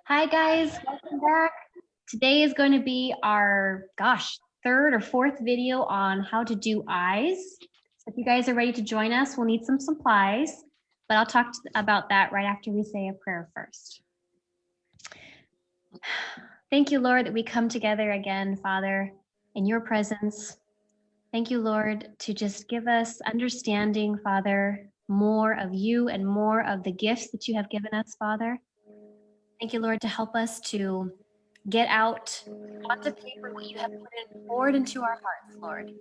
Hi guys, welcome back. Today is going to be our, third or fourth video on how to do eyes. So if you guys are ready to join us, we'll need some supplies, but I'll talk about that right after we say a prayer first. Thank you, Lord, that we come together again, Father, in your presence. Thank you, Lord, to just give us understanding, Father, more of you and more of the gifts that you have given us, Father. Thank you, Lord, to help us to get out onto paper what you have poured into our hearts, Lord.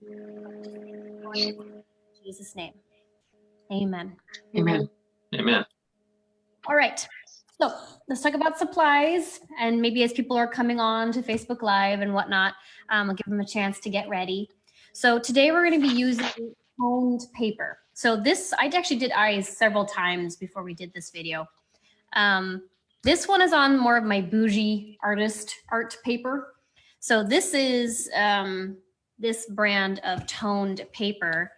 In Jesus' name, amen. Amen. Amen. All right, so let's talk about supplies, and maybe as people are coming on to Facebook Live and whatnot, I'll give them a chance to get ready. So today we're going to be using toned paper. So this, I actually did eyes several times before we did this video. This one is on more of my bougie artist art paper. So this is this brand of toned paper.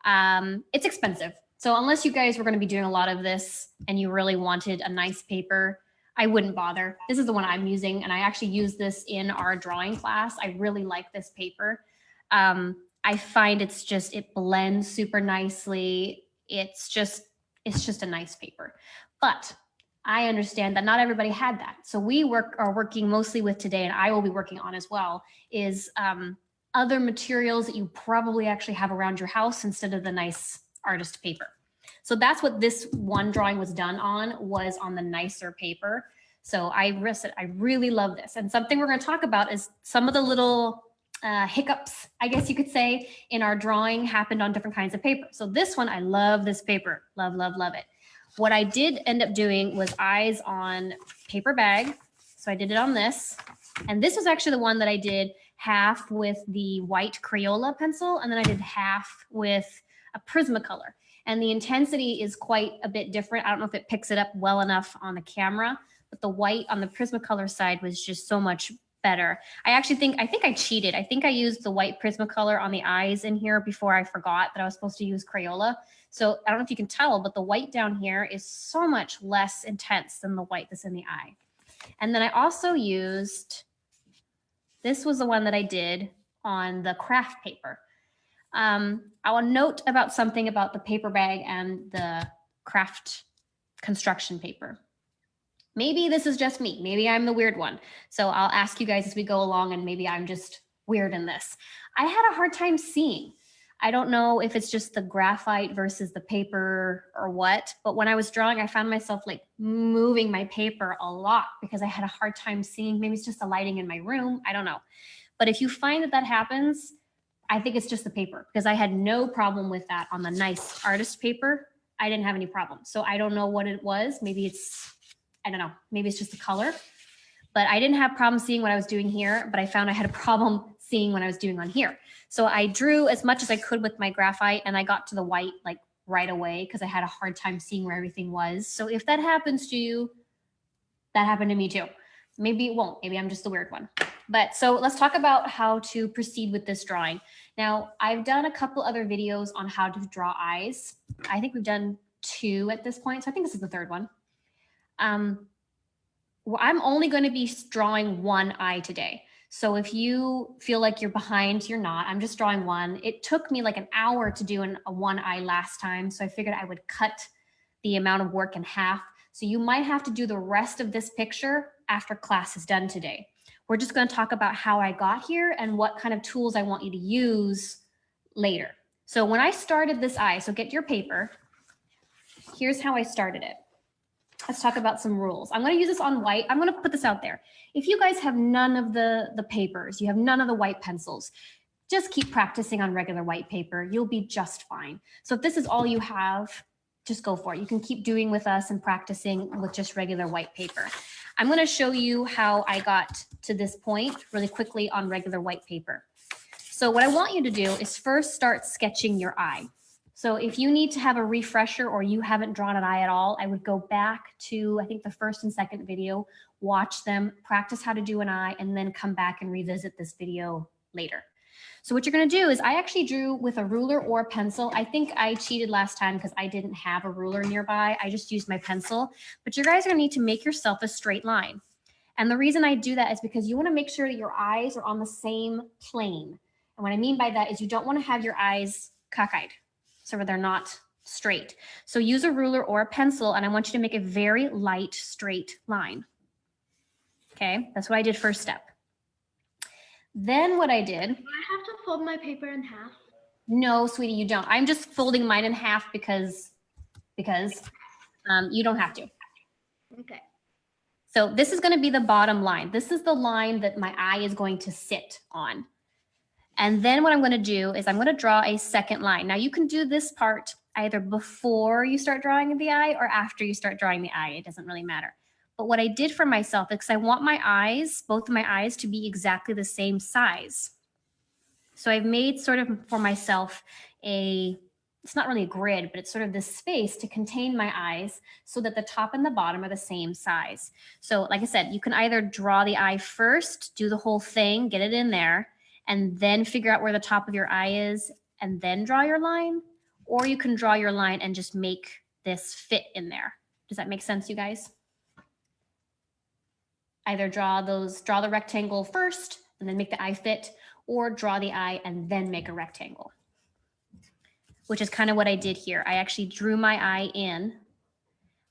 It's expensive. So unless you guys were going to be doing a lot of this and you really wanted a nice paper, I wouldn't bother. This is the one I'm using, and I actually use this in our drawing class. I really like this paper. I find it blends super nicely. It's just a nice paper. But I understand that not everybody had that. So we are working mostly with today, and I will be working on as well, is other materials that you probably actually have around your house instead of the nice artist paper. So that's what this one drawing was done on, was on the nicer paper. So I really love this. And something we're going to talk about is some of the little hiccups, I guess you could say, in our drawing happened on different kinds of paper. So this one, I love this paper. Love, love, love it. What I did end up doing was eyes on paper bag. So I did it on this. And this was actually the one that I did half with the white Crayola pencil, and then I did half with a Prismacolor. And the intensity is quite a bit different. I don't know if it picks it up well enough on the camera, but the white on the Prismacolor side was just so much better. I think I cheated. I think I used the white Prismacolor on the eyes in here before I forgot that I was supposed to use Crayola. So I don't know if you can tell, but the white down here is so much less intense than the white that's in the eye. And then I also used, this was the one that I did on the craft paper. I will note about something about the paper bag and the craft construction paper. Maybe this is just me. Maybe I'm the weird one. So I'll ask you guys as we go along, and maybe I'm just weird in this. I had a hard time seeing. I don't know if it's just the graphite versus the paper or what, but when I was drawing, I found myself like moving my paper a lot because I had a hard time seeing. Maybe it's just the lighting in my room. I don't know. But if you find that happens, I think it's just the paper, because I had no problem with that on the nice artist paper. I didn't have any problem. So I don't know what it was. Maybe it's, I don't know, maybe it's just the color. But I didn't have problem seeing what I was doing here, but I found I had a problem seeing what I was doing on here. So I drew as much as I could with my graphite, and I got to the white like right away because I had a hard time seeing where everything was. So if that happens to you, that happened to me too. Maybe it won't. Maybe I'm just the weird one. But so let's talk about how to proceed with this drawing. Now, I've done a couple other videos on how to draw eyes. I think we've done 2 at this point. So I think this is the 3rd one. Well, I'm only going to be drawing one eye today. So if you feel like you're behind, you're not. I'm just drawing one. It took me like an hour to do a one eye last time. So I figured I would cut the amount of work in half. So you might have to do the rest of this picture after class is done today. We're just going to talk about how I got here and what kind of tools I want you to use later. So when I started this eye, so get your paper. Here's how I started it. Let's talk about some rules. I'm going to use this on white. I'm going to put this out there. If you guys have none of the papers, you have none of the white pencils, just keep practicing on regular white paper. You'll be just fine. So if this is all you have, just go for it. You can keep doing with us and practicing with just regular white paper. I'm going to show you how I got to this point really quickly on regular white paper. So what I want you to do is first start sketching your eye. So if you need to have a refresher or you haven't drawn an eye at all, I would go back to, I think, the 1st and 2nd video, watch them, practice how to do an eye, and then come back and revisit this video later. So what you're going to do is, I actually drew with a ruler or a pencil. I think I cheated last time because I didn't have a ruler nearby. I just used my pencil. But you guys are going to need to make yourself a straight line. And the reason I do that is because you want to make sure that your eyes are on the same plane. And what I mean by that is you don't want to have your eyes cockeyed, so they're not straight. So use a ruler or a pencil, and I want you to make a very light, straight line. Okay, that's what I did first step. Then what I did. Do I have to fold my paper in half? No, sweetie, you don't. I'm just folding mine in half because you don't have to. Okay. So this is going to be the bottom line. This is the line that my eye is going to sit on. And then what I'm going to do is I'm going to draw a second line. Now you can do this part either before you start drawing the eye or after you start drawing the eye. It doesn't really matter. But what I did for myself is I want my eyes, both of my eyes, to be exactly the same size. So I've made sort of for myself it's not really a grid, but it's sort of this space to contain my eyes so that the top and the bottom are the same size. So like I said, you can either draw the eye first, do the whole thing, get it in there, and then figure out where the top of your eye is and then draw your line, or you can draw your line and just make this fit in there. Does that make sense, you guys? Either draw the rectangle first and then make the eye fit, or draw the eye and then make a rectangle, which is kind of what I did here. I actually drew my eye in.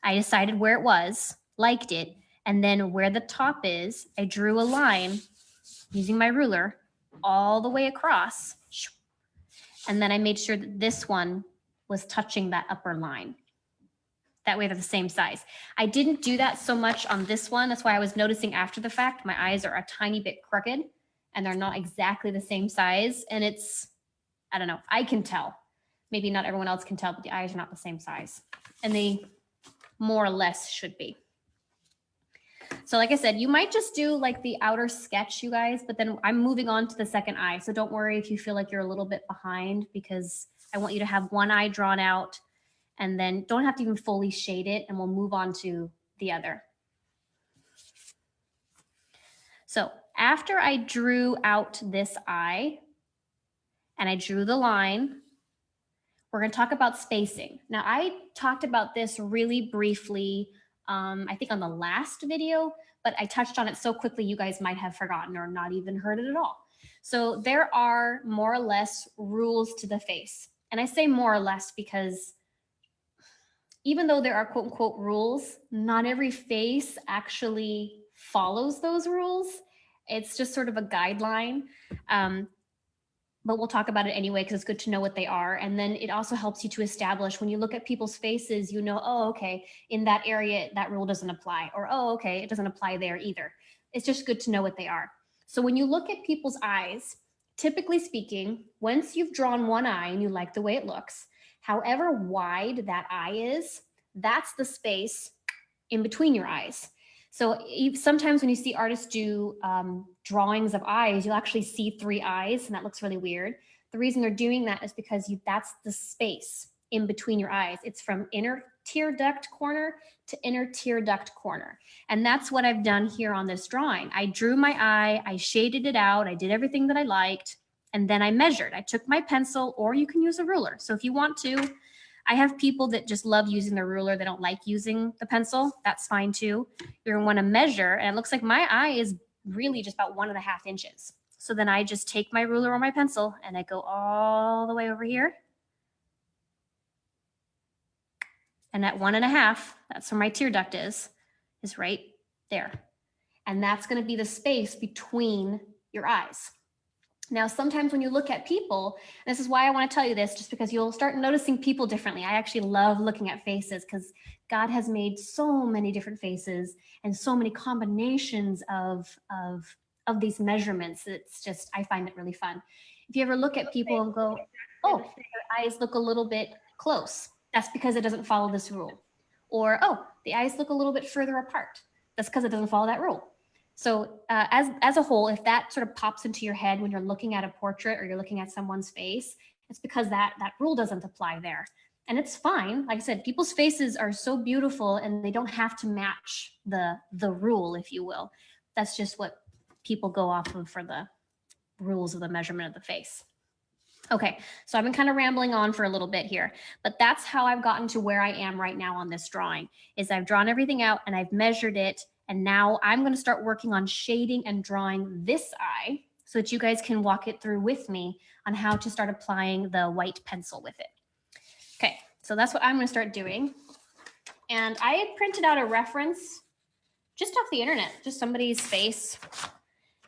I decided where it was, liked it, and then where the top is, I drew a line using my ruler all the way across. And then I made sure that this one was touching that upper line. That way they're the same size. I didn't do that so much on this one. That's why I was noticing after the fact, my eyes are a tiny bit crooked and they're not exactly the same size. And I don't know, I can tell. Maybe not everyone else can tell, but the eyes are not the same size. And they more or less should be. So like I said, you might just do like the outer sketch, you guys, but then I'm moving on to the second eye. So don't worry if you feel like you're a little bit behind, because I want you to have one eye drawn out and then don't have to even fully shade it, and we'll move on to the other. So after I drew out this eye and I drew the line, we're going to talk about spacing. Now, I talked about this really briefly, I think on the last video, but I touched on it so quickly you guys might have forgotten or not even heard it at all. So there are more or less rules to the face. And I say more or less because even though there are quote unquote rules, not every face actually follows those rules. It's just sort of a guideline. But we'll talk about it anyway because it's good to know what they are. And then it also helps you to establish when you look at people's faces, you know, oh, okay, in that area, that rule doesn't apply. Or, oh, okay, it doesn't apply there either. It's just good to know what they are. So when you look at people's eyes, typically speaking, once you've drawn one eye and you like the way it looks, however wide that eye is, that's the space in between your eyes. So sometimes when you see artists do drawings of eyes, you'll actually see three eyes, and that looks really weird. The reason they're doing that is because that's the space in between your eyes. It's from inner tear duct corner to inner tear duct corner. And that's what I've done here on this drawing. I drew my eye, I shaded it out, I did everything that I liked, and then I measured. I took my pencil, or you can use a ruler. So if you want to, I have people that just love using the ruler. They don't like using the pencil. That's fine too. You're gonna wanna measure, and it looks like my eye is really just about 1.5 inches. So then I just take my ruler or my pencil and I go all the way over here. And at 1.5, that's where my tear duct is right there. And that's gonna be the space between your eyes. Now, sometimes when you look at people, and this is why I want to tell you this, just because you'll start noticing people differently. I actually love looking at faces because God has made so many different faces and so many combinations of these measurements. It's just, I find it really fun. If you ever look at people and go, oh, their eyes look a little bit close, that's because it doesn't follow this rule. Or, oh, the eyes look a little bit further apart. That's because it doesn't follow that rule. So as a whole, if that sort of pops into your head when you're looking at a portrait or you're looking at someone's face, it's because that rule doesn't apply there. And it's fine. Like I said, people's faces are so beautiful and they don't have to match the rule, if you will. That's just what people go off of for the rules of the measurement of the face. Okay, so I've been kind of rambling on for a little bit here, but that's how I've gotten to where I am right now on this drawing, is I've drawn everything out and I've measured it. And now I'm going to start working on shading and drawing this eye so that you guys can walk it through with me on how to start applying the white pencil with it. Okay, so that's what I'm going to start doing. And I had printed out a reference just off the internet, just somebody's face.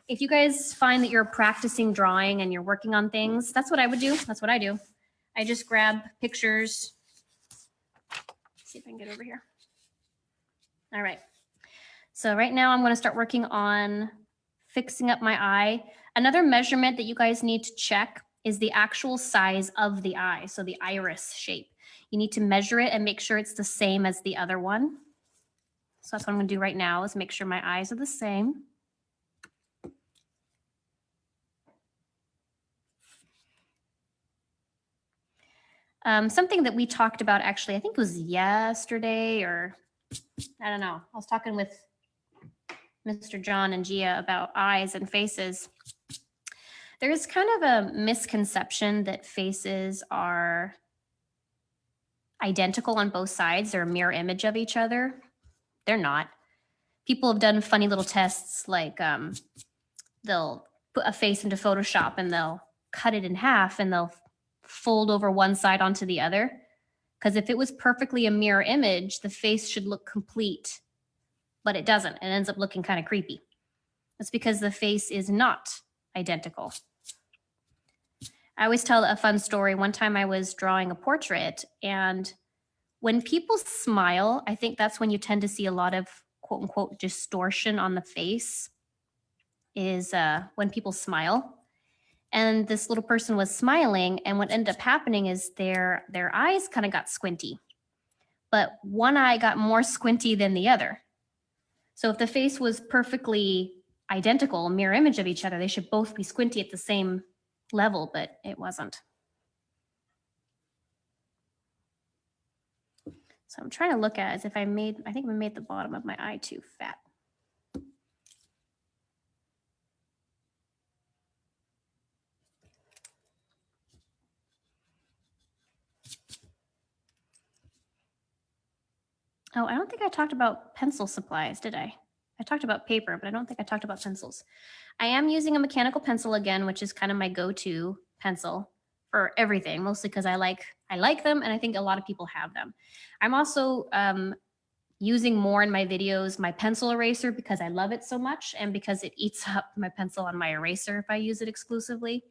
If you guys find that you're practicing drawing and you're working on things, that's what I would do. That's what I do. I just grab pictures. Let's see if I can get over here. All right. So right now I'm going to start working on fixing up my eye. Another measurement that you guys need to check is the actual size of the eye. So the iris shape. You need to measure it and make sure it's the same as the other one. So that's what I'm going to do right now is make sure my eyes are the same. Something that we talked about actually, I think it was yesterday or I don't know. I was talking with Mr. John and Gia about eyes and faces. There's kind of a misconception that faces are identical on both sides. They're a mirror image of each other. They're not. People have done funny little tests like they'll put a face into Photoshop and they'll cut it in half and they'll fold over one side onto the other. Because if it was perfectly a mirror image, the face should look complete, but it doesn't. It ends up looking kind of creepy. That's because the face is not identical. I always tell a fun story. One time I was drawing a portrait, and when people smile, I think that's when you tend to see a lot of quote unquote distortion on the face is when people smile. And this little person was smiling, and what ended up happening is their eyes kind of got squinty, but one eye got more squinty than the other. So if the face was perfectly identical, mirror image of each other, they should both be squinty at the same level, but it wasn't. So I'm trying to look at as if I think I made the bottom of my eye too fat. Oh, I don't think I talked about pencil supplies, did I? I talked about paper, but I don't think I talked about pencils. I am using a mechanical pencil again, which is kind of my go-to pencil for everything, mostly because I like them, and I think a lot of people have them. I'm also using more in my videos my pencil eraser because I love it so much and because it eats up my pencil on my eraser if I use it exclusively.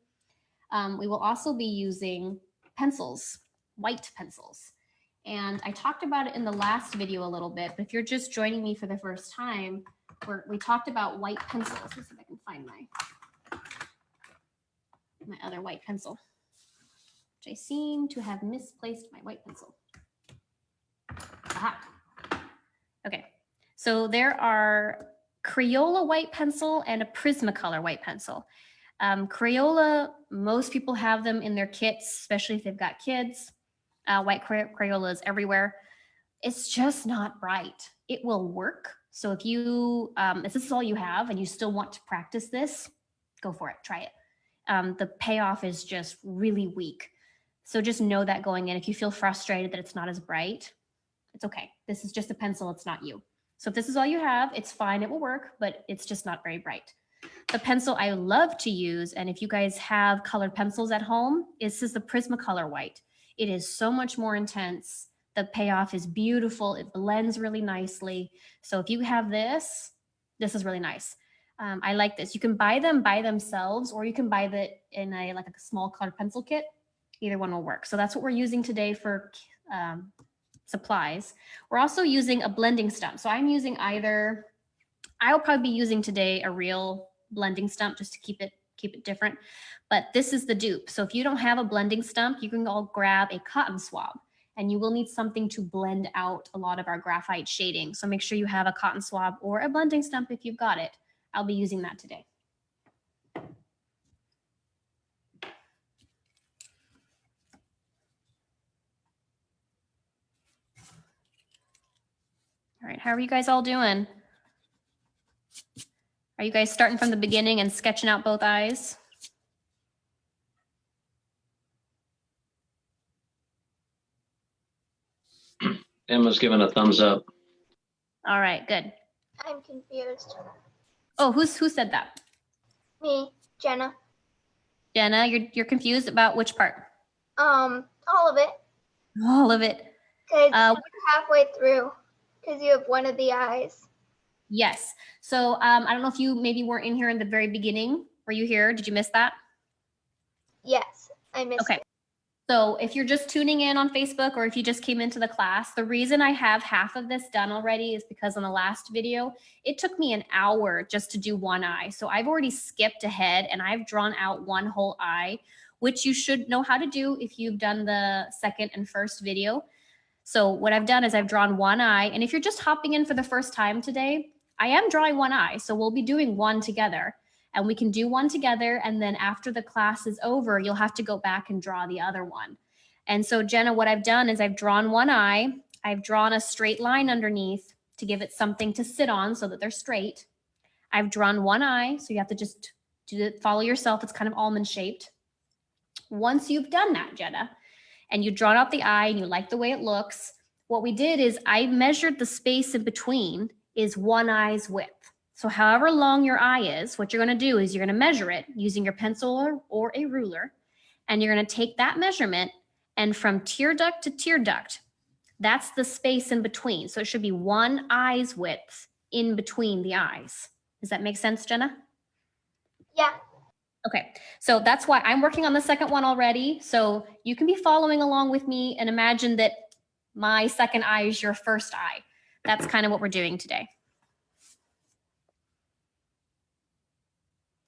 We will also be using pencils, white pencils. And I talked about it in the last video a little bit, but if you're just joining me for the first time, we talked about white pencils. Let's see if I can find my other white pencil, which I seem to have misplaced my white pencil. Aha. Okay, so there are Crayola white pencil and a Prismacolor white pencil. Crayola, most people have them in their kits, especially if they've got kids. White Crayola is everywhere. It's just not bright. It will work. So if this is all you have and you still want to practice this, go for it, try it. The payoff is just really weak. So just know that going in. If you feel frustrated that it's not as bright, it's okay. This is just a pencil, it's not you. So if this is all you have, it's fine, it will work, but it's just not very bright. The pencil I love to use, and if you guys have colored pencils at home, this is the Prismacolor white. It is so much more intense. The payoff is beautiful. It blends really nicely. So if you have this is really nice. I like this. You can buy them by themselves, or you can buy that in a small colored pencil kit. Either one will work. So that's what we're using today for supplies. We're also using a blending stump. So I'm using I'll probably be using today a real blending stump just to keep it different. But this is the dupe. So if you don't have a blending stump, you can all grab a cotton swab, and you will need something to blend out a lot of our graphite shading. So make sure you have a cotton swab or a blending stump if you've got it. I'll be using that today. All right, how are you guys all doing? Are you guys starting from the beginning and sketching out both eyes? Emma's giving a thumbs up. All right, good. I'm confused. Oh, who said that? Me, Jenna. Jenna, you're confused about which part? All of it. All of it. Because you're halfway through. Because you have one of the eyes. Yes. So I don't know if you maybe weren't in here in the very beginning. Were you here? Did you miss that? Yes, I missed Okay. it. So if you're just tuning in on Facebook or if you just came into the class, the reason I have half of this done already is because on the last video, it took me an hour just to do one eye. So I've already skipped ahead and I've drawn out one whole eye, which you should know how to do if you've done the second and first video. So what I've done is I've drawn one eye. And if you're just hopping in for the first time today, I am drawing one eye. So we'll be doing one together. And we can do one together. And then after the class is over, you'll have to go back and draw the other one. And so Jenna, what I've done is I've drawn one eye. I've drawn a straight line underneath to give it something to sit on so that they're straight. I've drawn one eye. So you have to just follow yourself. It's kind of almond shaped. Once you've done that, Jenna, and you've drawn out the eye and you like the way it looks, what we did is I measured the space in between is one eye's width. So however long your eye is, what you're going to do is you're going to measure it using your pencil or a ruler, and you're going to take that measurement and from tear duct to tear duct, that's the space in between. So it should be one eye's width in between the eyes. Does that make sense, Jenna? Yeah. Okay, so that's why I'm working on the second one already. So you can be following along with me and imagine that my second eye is your first eye. That's kind of what we're doing today.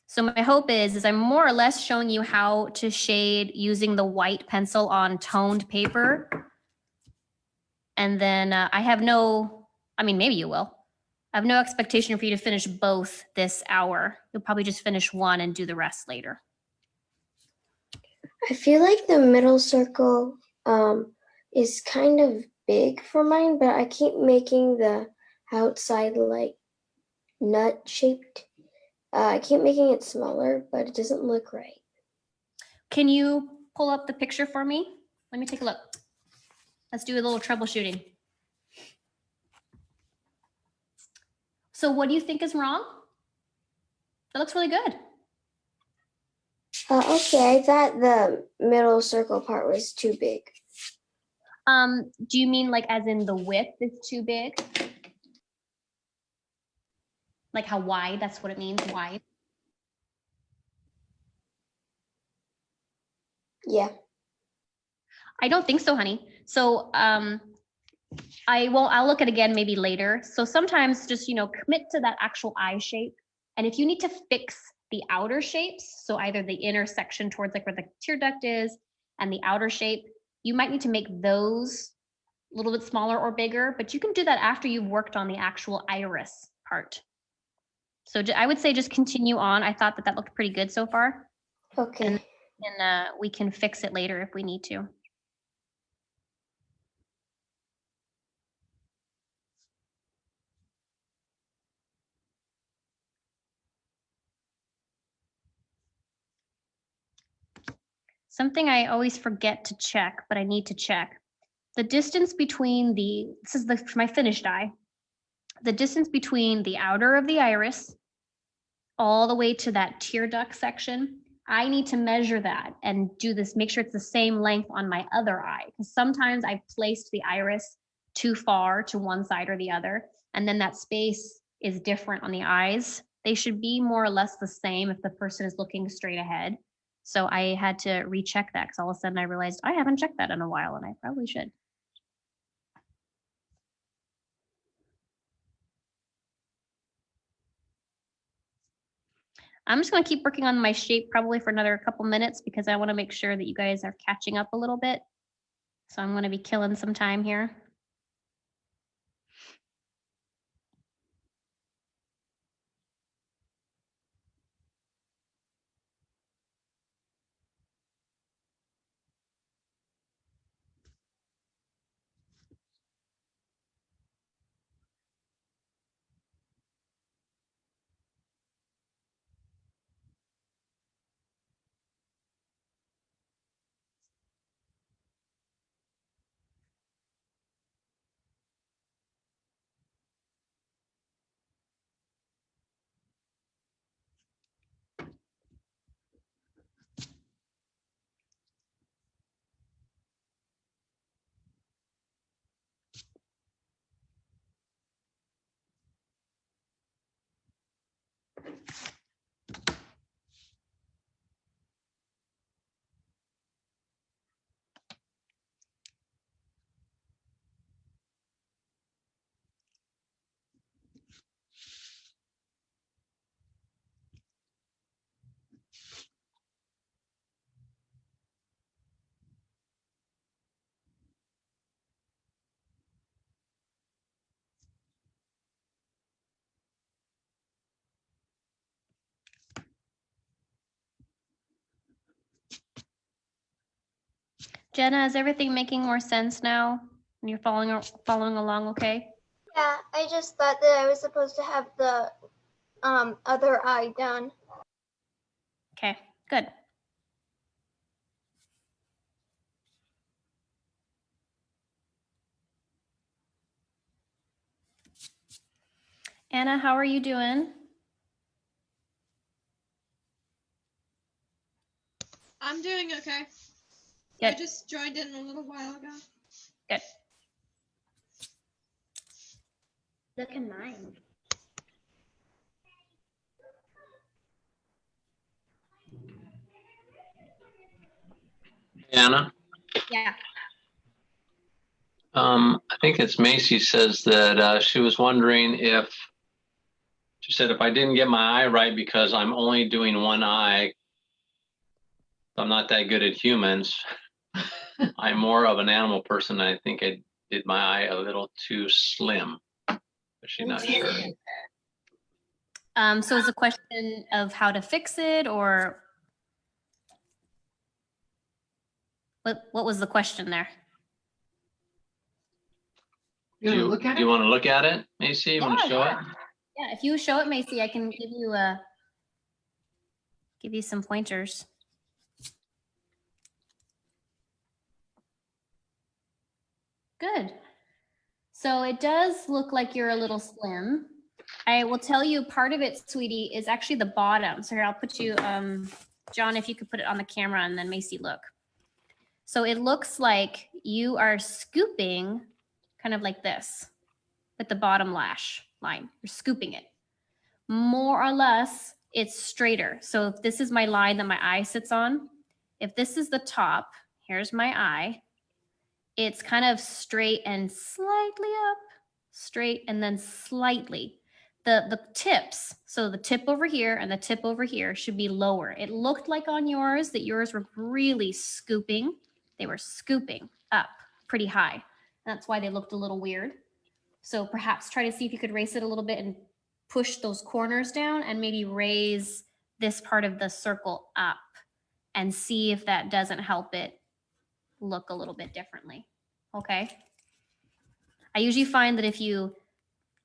So my hope is I'm more or less showing you how to shade using the white pencil on toned paper. And then I have no, I mean, maybe you will. I have no expectation for you to finish both this hour. You'll probably just finish one and do the rest later. I feel like the middle circle is kind of big for mine, but I keep making the outside like nut shaped. I keep making it smaller, but it doesn't look right. Can you pull up the picture for me? Let me take a look. Let's do a little troubleshooting. So what do you think is wrong? That looks really good. Okay, I thought the middle circle part was too big. Do you mean like as in the width is too big? Like how wide, that's what it means, wide? Yeah. I don't think so, honey. So I'll look at it again maybe later. So sometimes just, commit to that actual eye shape. And if you need to fix the outer shapes, so either the inner section towards like where the tear duct is and the outer shape, you might need to make those a little bit smaller or bigger, but you can do that after you've worked on the actual iris part. So I would say just continue on. I thought that looked pretty good so far. Okay. And we can fix it later if we need to. Something I always forget to check, but I need to check. The distance between this is my finished eye. The distance between the outer of the iris all the way to that tear duct section, I need to measure that and do this, make sure it's the same length on my other eye. Because sometimes I've placed the iris too far to one side or the other, and then that space is different on the eyes. They should be more or less the same if the person is looking straight ahead. So I had to recheck that because all of a sudden I realized I haven't checked that in a while and I probably should. I'm just going to keep working on my shape probably for another couple minutes because I want to make sure that you guys are catching up a little bit. So I'm going to be killing some time here. Jenna, is everything making more sense now? And you're following along okay? Yeah, I just thought that I was supposed to have the other eye done. Okay, good. Anna, how are you doing? I'm doing okay. Good. I just joined in a little while ago. Good. Look at mine. Anna, Yeah. I think it's Macy says that she was wondering if, she said if I didn't get my eye right because I'm only doing one eye, I'm not that good at humans. I'm more of an animal person. I think I did my eye a little too slim, but she's not sure. So is the question of how to fix it, or what was the question there? Do you want to look at it, Macy? You want to show it? Yeah, if you show it, Macy, I can give you some pointers. Good. So it does look like you're a little slim. I will tell you part of it, sweetie, is actually the bottom. So here, I'll put you, John, if you could put it on the camera, and then Macy, look. So it looks like you are scooping kind of like this with the bottom lash line. You're scooping it. More or less, it's straighter. So if this is my line that my eye sits on, if this is the top, here's my eye, it's kind of straight and slightly up, straight and then slightly. The tips, so the tip over here and the tip over here should be lower. It looked like on yours that yours were really scooping. They were scooping up pretty high. That's why they looked a little weird. So perhaps try to see if you could raise it a little bit and push those corners down, and maybe raise this part of the circle up and see if that doesn't help it look a little bit differently. Okay. I usually find that if you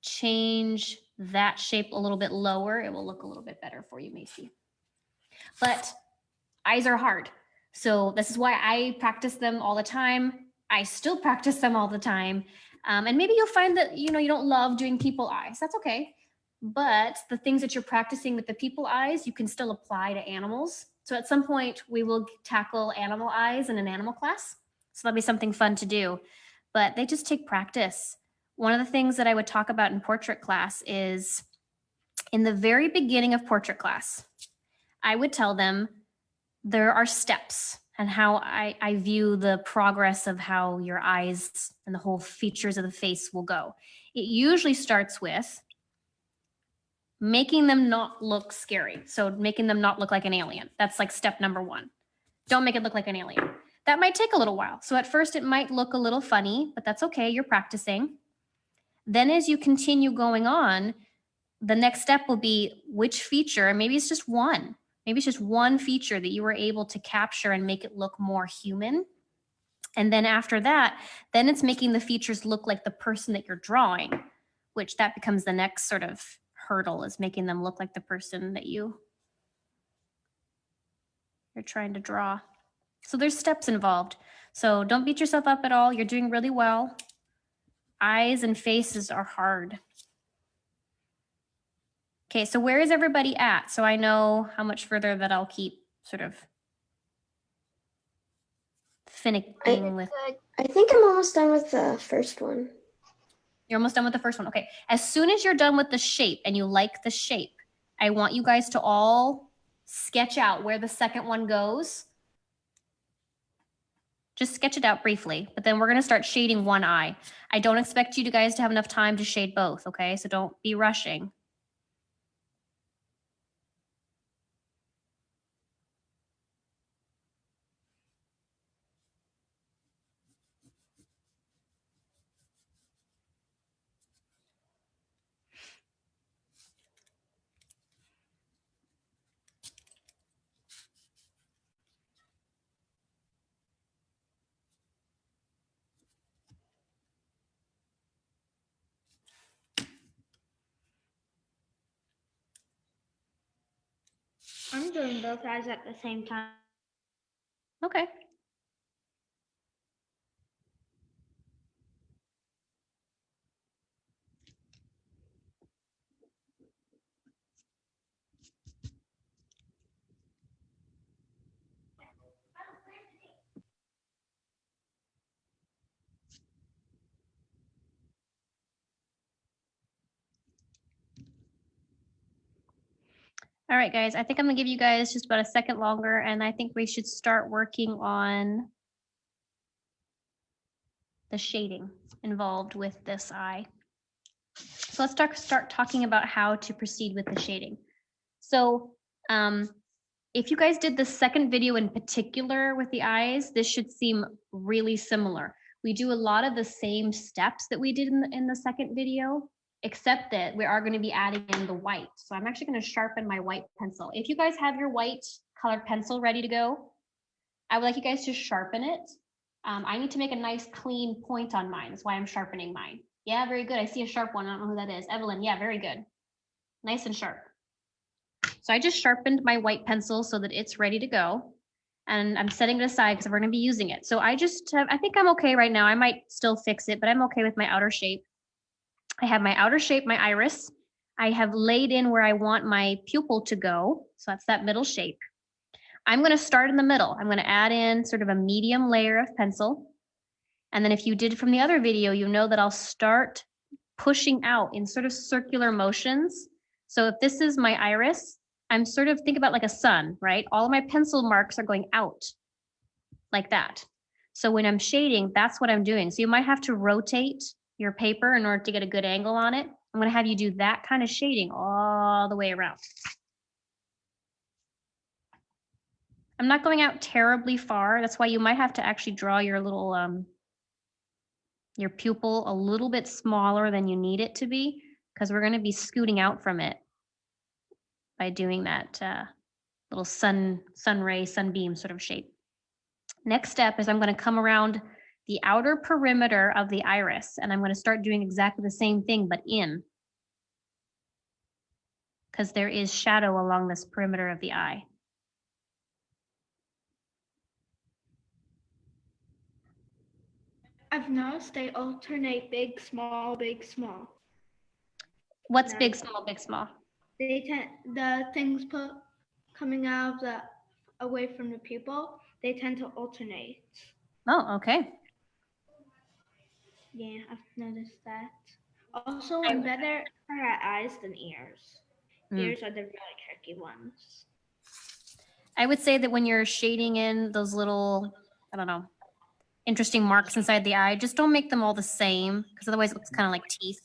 change that shape a little bit lower, it will look a little bit better for you, Macy. But eyes are hard. So this is why I practice them all the time. I still practice them all the time. And maybe you'll find that, you don't love doing people eyes. That's okay. But the things that you're practicing with the people eyes, you can still apply to animals. So at some point we will tackle animal eyes in an animal class. So that'll be something fun to do, but they just take practice. One of the things that I would talk about in portrait class is in the very beginning of portrait class, I would tell them there are steps and how I view the progress of how your eyes and the whole features of the face will go. It usually starts with making them not look scary. So making them not look like an alien. That's like step number one. Don't make it look like an alien. That might take a little while. So at first it might look a little funny, but that's okay. You're practicing. Then as you continue going on, the next step will be which feature, and maybe it's just one. Maybe it's just one feature that you were able to capture and make it look more human. And then after that, then it's making the features look like the person that you're drawing, which that becomes the next sort of hurdle, is making them look like the person that you're trying to draw. So there's steps involved. So don't beat yourself up at all. You're doing really well. Eyes and faces are hard. Okay, so where is everybody at? So I know how much further that I'll keep sort of finicking with. Good. I think I'm almost done with the first one. You're almost done with the first one. Okay, as soon as you're done with the shape and you like the shape, I want you guys to all sketch out where the second one goes. Just sketch it out briefly, but then we're gonna start shading one eye. I don't expect you guys to have enough time to shade both, okay? So don't be rushing. I'm doing both eyes at the same time. Okay. All right, guys, I think I'm gonna give you guys just about a second longer, and I think we should start working on the shading involved with this eye. So let's start talking about how to proceed with the shading. So if you guys did the second video in particular with the eyes, this should seem really similar. We do a lot of the same steps that we did in the second video, except that we are going to be adding in the white. So I'm actually going to sharpen my white pencil. If you guys have your white colored pencil ready to go, I would like you guys to sharpen it. I need to make a nice clean point on mine. That's why I'm sharpening mine. Yeah, very good. I see a sharp one. I don't know who that is. Evelyn, yeah, very good. Nice and sharp. So I just sharpened my white pencil so that it's ready to go. And I'm setting it aside because we're going to be using it. So I think I'm okay right now. I might still fix it, but I'm okay with my outer shape. I have my outer shape, my iris. I have laid in where I want my pupil to go. So that's that middle shape. I'm going to start in the middle. I'm going to add in sort of a medium layer of pencil. And then if you did from the other video, you know that I'll start pushing out in sort of circular motions. So if this is my iris, I'm sort of, think about like a sun, right? All of my pencil marks are going out like that. So when I'm shading, that's what I'm doing. So you might have to rotate your paper in order to get a good angle on it. I'm going to have you do that kind of shading all the way around. I'm not going out terribly far. That's why you might have to actually draw your little, your pupil a little bit smaller than you need it to be, because we're going to be scooting out from it by doing that little sunbeam sort of shape. Next step is I'm going to come around the outer perimeter of the iris, and I'm going to start doing exactly the same thing, but in, because there is shadow along this perimeter of the eye. I've noticed they alternate big, small, big, small. What's Nice. big, small, big, small? They tend, the things coming out of the away from the pupil, they tend to alternate. Oh, okay. Yeah, I've noticed that. Also, I'm better at eyes than ears. Ears are the really tricky ones. I would say that when you're shading in those little, I don't know, interesting marks inside the eye, just don't make them all the same, because otherwise it looks kind of like teeth.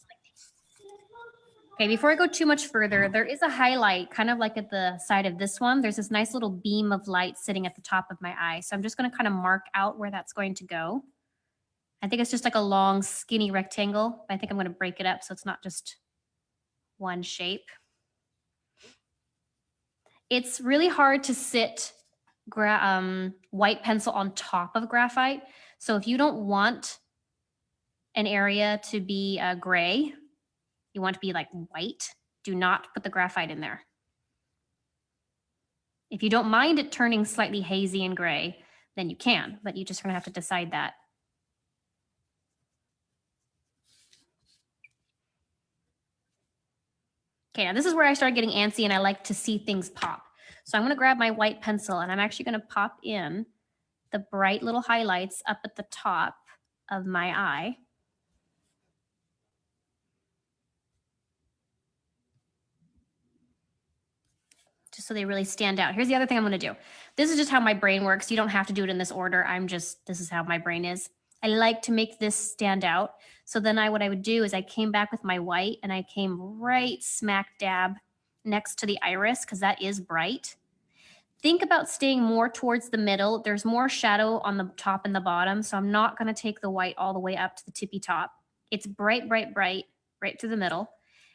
Okay, before I go too much further, there is a highlight kind of like at the side of this one. There's this nice little beam of light sitting at the top of my eye. So I'm just going to kind of mark out where that's going to go. I think it's just like a long skinny rectangle. I think I'm going to break it up so it's not just one shape. It's really hard to sit white pencil on top of graphite. So if you don't want an area to be gray, you want to be like white, do not put the graphite in there. If you don't mind it turning slightly hazy and gray, then you can, but you just gonna have to decide that. Okay, now this is where I start getting antsy and I like to see things pop. So I'm gonna grab my white pencil and I'm actually gonna pop in the bright little highlights up at the top of my eye. Just so they really stand out. Here's the other thing I'm gonna do. This is just how my brain works. You don't have to do it in this order. This is how my brain is. I like to make this stand out. So then what I would do is I came back with my white and I came right smack dab next to the iris, because that is bright. Think about staying more towards the middle. There's more shadow on the top and the bottom, so I'm not gonna take the white all the way up to the tippy top. It's bright, bright, bright, right through the middle,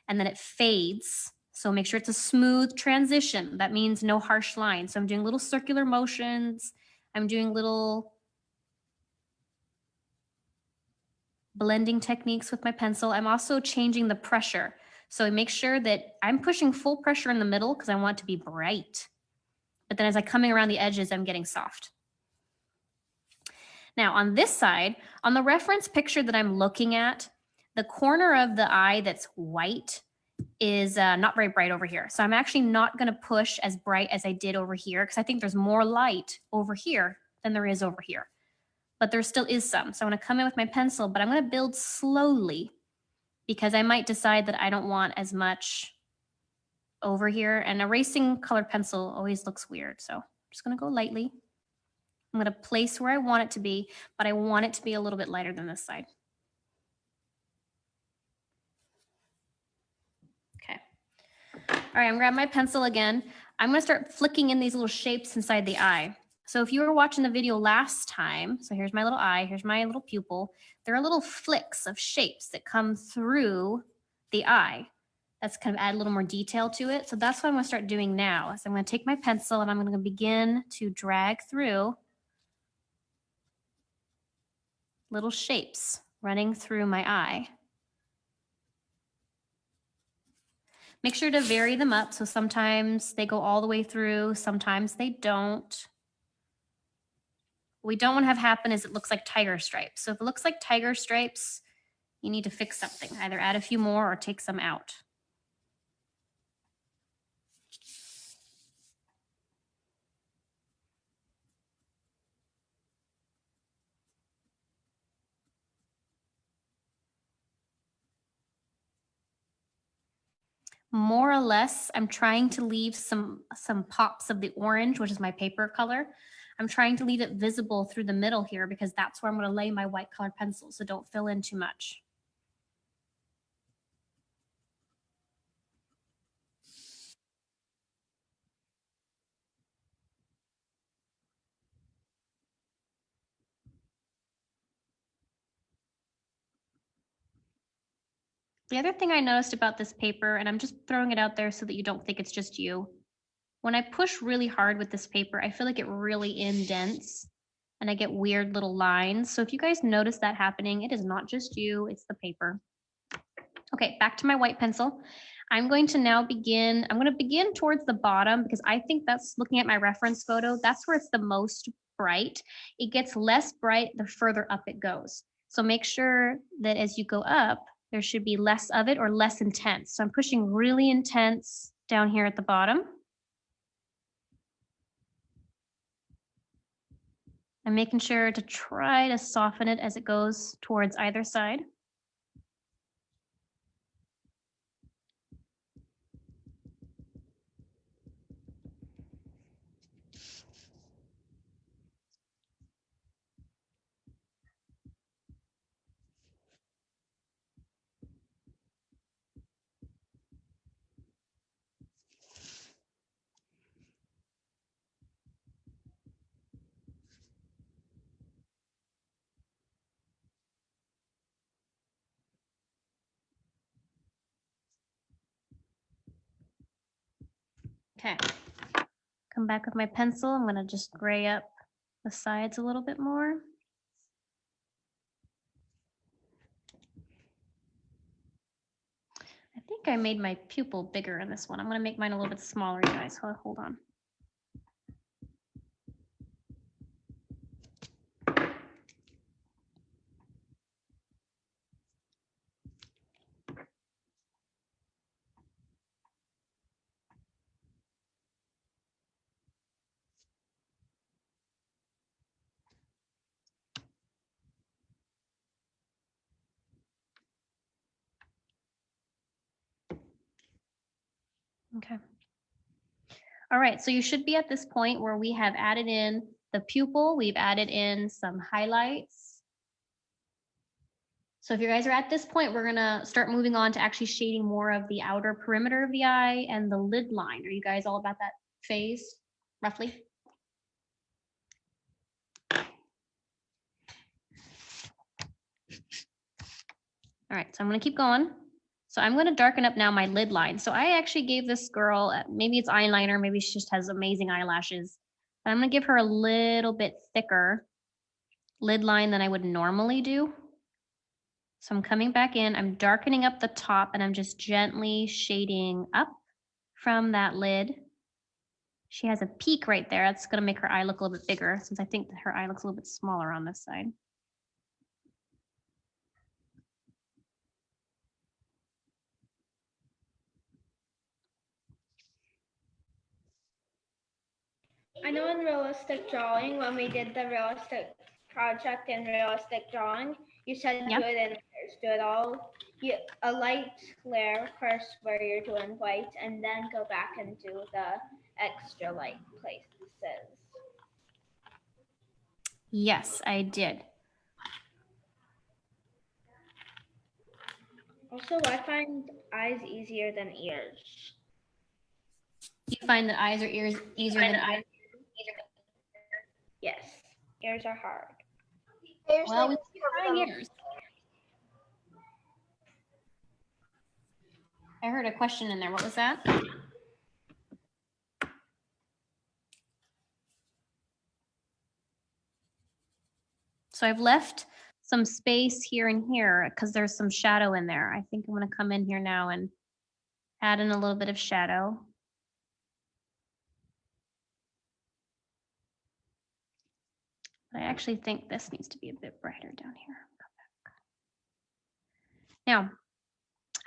and then it fades. So make sure it's a smooth transition. That means no harsh lines. So I'm doing little circular motions. I'm doing little blending techniques with my pencil. I'm also changing the pressure. So make sure that I'm pushing full pressure in the middle because I want it to be bright. But then as I'm coming around the edges, I'm getting soft. Now on this side, on the reference picture that I'm looking at, the corner of the eye that's white is not very bright over here. So I'm actually not going to push as bright as I did over here because I think there's more light over here than there is over here. But there still is some. So I'm going to come in with my pencil, but I'm going to build slowly because I might decide that I don't want as much over here. And erasing colored pencil always looks weird. So I'm just going to go lightly. I'm going to place where I want it to be, but I want it to be a little bit lighter than this side. Okay. All right, I'm gonna grab my pencil again. I'm gonna start flicking in these little shapes inside the eye. So if you were watching the video last time, so here's my little eye, here's my little pupil. There are little flicks of shapes that come through the eye. That's kind of add a little more detail to it. So that's what I'm gonna start doing now. So I'm gonna take my pencil and I'm gonna begin to drag through little shapes running through my eye. Make sure to vary them up. So sometimes they go all the way through, sometimes they don't. What we don't want to have happen is it looks like tiger stripes. So if it looks like tiger stripes, you need to fix something. Either add a few more or take some out. More or less, I'm trying to leave some pops of the orange, which is my paper color. I'm trying to leave it visible through the middle here because that's where I'm going to lay my white colored pencil, so don't fill in too much. The other thing I noticed about this paper, and I'm just throwing it out there so that you don't think it's just you, when I push really hard with this paper, I feel like it really indents and I get weird little lines. So if you guys notice that happening, it is not just you, it's the paper. Okay, back to my white pencil. I'm going to now begin, I'm going to begin towards the bottom because I think that's, looking at my reference photo, that's where it's the most bright. It gets less bright the further up it goes. So make sure that as you go up, there should be less of it or less intense. So I'm pushing really intense down here at the bottom. I'm making sure to try to soften it as it goes towards either side. Okay, come back with my pencil. I'm gonna just gray up the sides a little bit more. I think I made my pupil bigger in this one. I'm gonna make mine a little bit smaller, you guys. Hold on. Okay. All right, so you should be at this point where we have added in the pupil, we've added in some highlights. So if you guys are at this point, we're gonna start moving on to actually shading more of the outer perimeter of the eye and the lid line. Are you guys all about that phase, roughly? All right, so I'm gonna keep going. So I'm gonna darken up now my lid line. So I actually gave this girl, maybe it's eyeliner, maybe she just has amazing eyelashes. But I'm gonna give her a little bit thicker lid line than I would normally do. So I'm coming back in, I'm darkening up the top and I'm just gently shading up from that lid She has a peak right there. That's going to make her eye look a little bit bigger, since I think that her eye looks a little bit smaller on this side. I know in realistic drawing, when we did the realistic project in realistic drawing, you said Yep. do it in layers, do it all. A light layer first where you're doing white, and then go back and do the extra light places. Yes, I did. Also, I find eyes easier than ears. Do you find that eyes or ears easier than eyes? Yes, ears are hard. Ears, Well, I we just keep cover trying them. ears. I heard a question in there. What was that? So I've left some space here and here because there's some shadow in there. I think I'm going to come in here now and add in a little bit of shadow. But I actually think this needs to be a bit brighter down here. Now,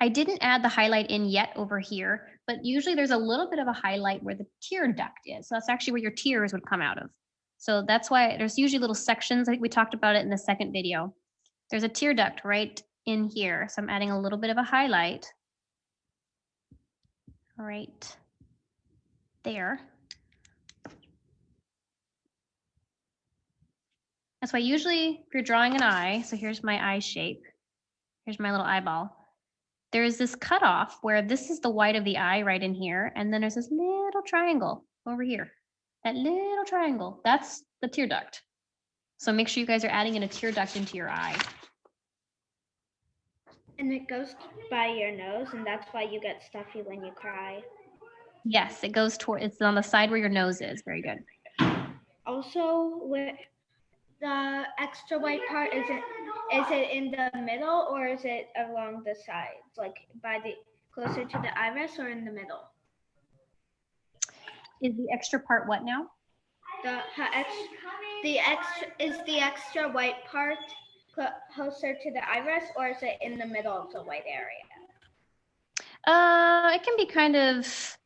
I didn't add the highlight in yet over here, but usually there's a little bit of a highlight where the tear duct is. So that's actually where your tears would come out of. So that's why there's usually little sections. I think we talked about it in the second video. There's a tear duct right in here. So I'm adding a little bit of a highlight right there. That's why usually if you're drawing an eye, so here's my eye shape. Here's my little eyeball. There's this cutoff where this is the white of the eye right in here. And then there's this little triangle over here. That little triangle, that's the tear duct. So make sure you guys are adding in a tear duct into your eye. And it goes by your nose, and that's why you get stuffy when you cry. Yes, it goes toward, it's on the side where your nose is. Very good. Also, with the extra white part, is it in the middle or is it along the sides, like by the closer to the iris or in the middle? Is the extra part what now? The extra white part closer to the iris, or is it in the middle of the white area? It can be kind of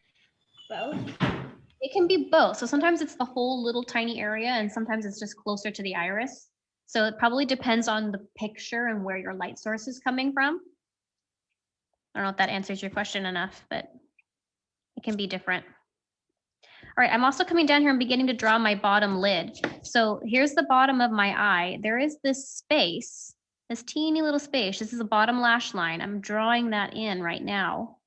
Both. It can be both. So sometimes it's the whole little tiny area and sometimes it's just closer to the iris. So it probably depends on the picture and where your light source is coming from. I don't know if that answers your question enough, but it can be different. All right, I'm also coming down here and beginning to draw my bottom lid. So here's the bottom of my eye. There is this space, this teeny little space. This is a bottom lash line. I'm drawing that in right now.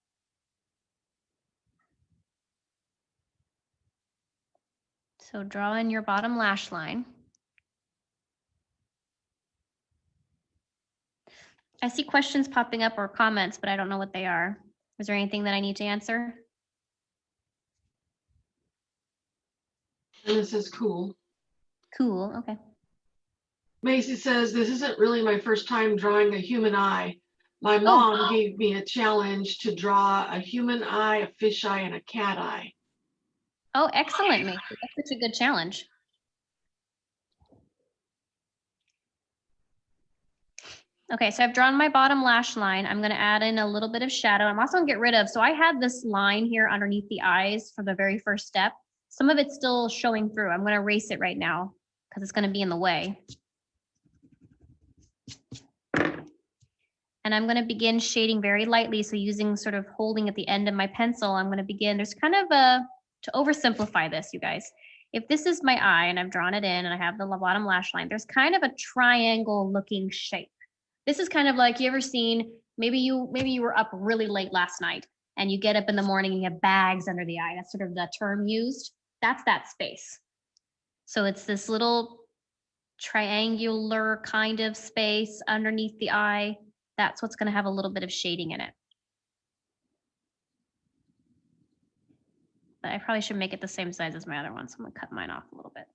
So draw in your bottom lash line. I see questions popping up or comments, but I don't know what they are. Is there anything that I need to answer? And this is cool. Cool, okay. Macy says, this isn't really my first time drawing a human eye. My mom gave me a challenge to draw a human eye, a fish eye, and a cat eye. Oh, excellent, Macy. That's such a good challenge. Okay, so I've drawn my bottom lash line. I'm going to add in a little bit of shadow. I'm also going to get rid of, so I had this line here underneath the eyes for the very first step. Some of it's still showing through. I'm going to erase it right now because it's going to be in the way. And I'm going to begin shading very lightly. So using sort of holding at the end of my pencil, I'm going to begin. There's kind of a, to oversimplify this, you guys. If this is my eye and I've drawn it in and I have the bottom lash line, there's kind of a triangle looking shape. This is kind of like, you ever seen, maybe you were up really late last night and you get up in the morning and you have bags under the eye. That's sort of the term used. That's that space. So it's this little triangular kind of space underneath the eye. That's what's going to have a little bit of shading in it. But I probably should make it the same size as my other one, so I'm going to cut mine off a little bit.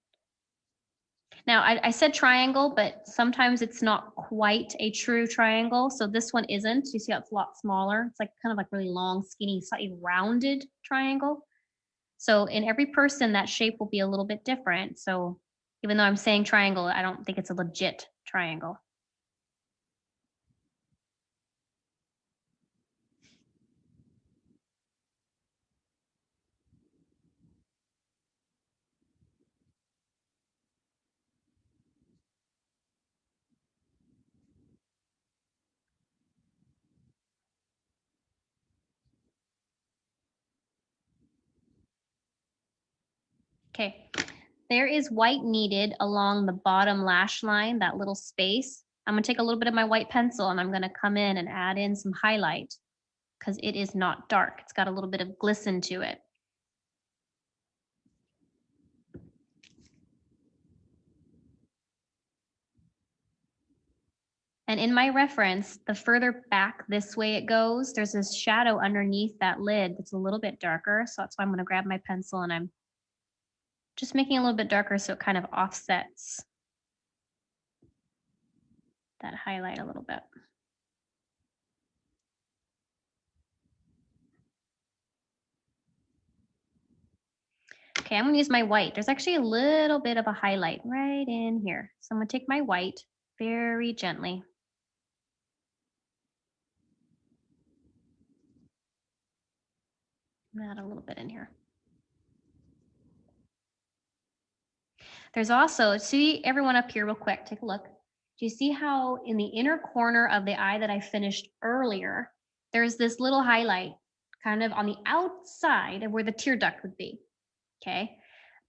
Now, I said triangle, but sometimes it's not quite a true triangle. So this one isn't. You see how it's a lot smaller. It's like kind of like really long, skinny, slightly rounded triangle. So in every person, that shape will be a little bit different. So even though I'm saying triangle, I don't think it's a legit triangle. Okay, there is white needed along the bottom lash line, that little space. I'm gonna take a little bit of my white pencil and I'm gonna come in and add in some highlight because it is not dark. It's got a little bit of glisten to it. And in my reference, the further back this way it goes, there's this shadow underneath that lid that's a little bit darker. So that's why I'm gonna grab my pencil and I'm just making it a little bit darker so it kind of offsets that highlight a little bit. Okay, I'm gonna use my white. There's actually a little bit of a highlight right in here. So I'm gonna take my white very gently. Add a little bit in here. There's also, see everyone up here real quick, take a look. Do you see how in the inner corner of the eye that I finished earlier, there's this little highlight kind of on the outside of where the tear duct would be, okay?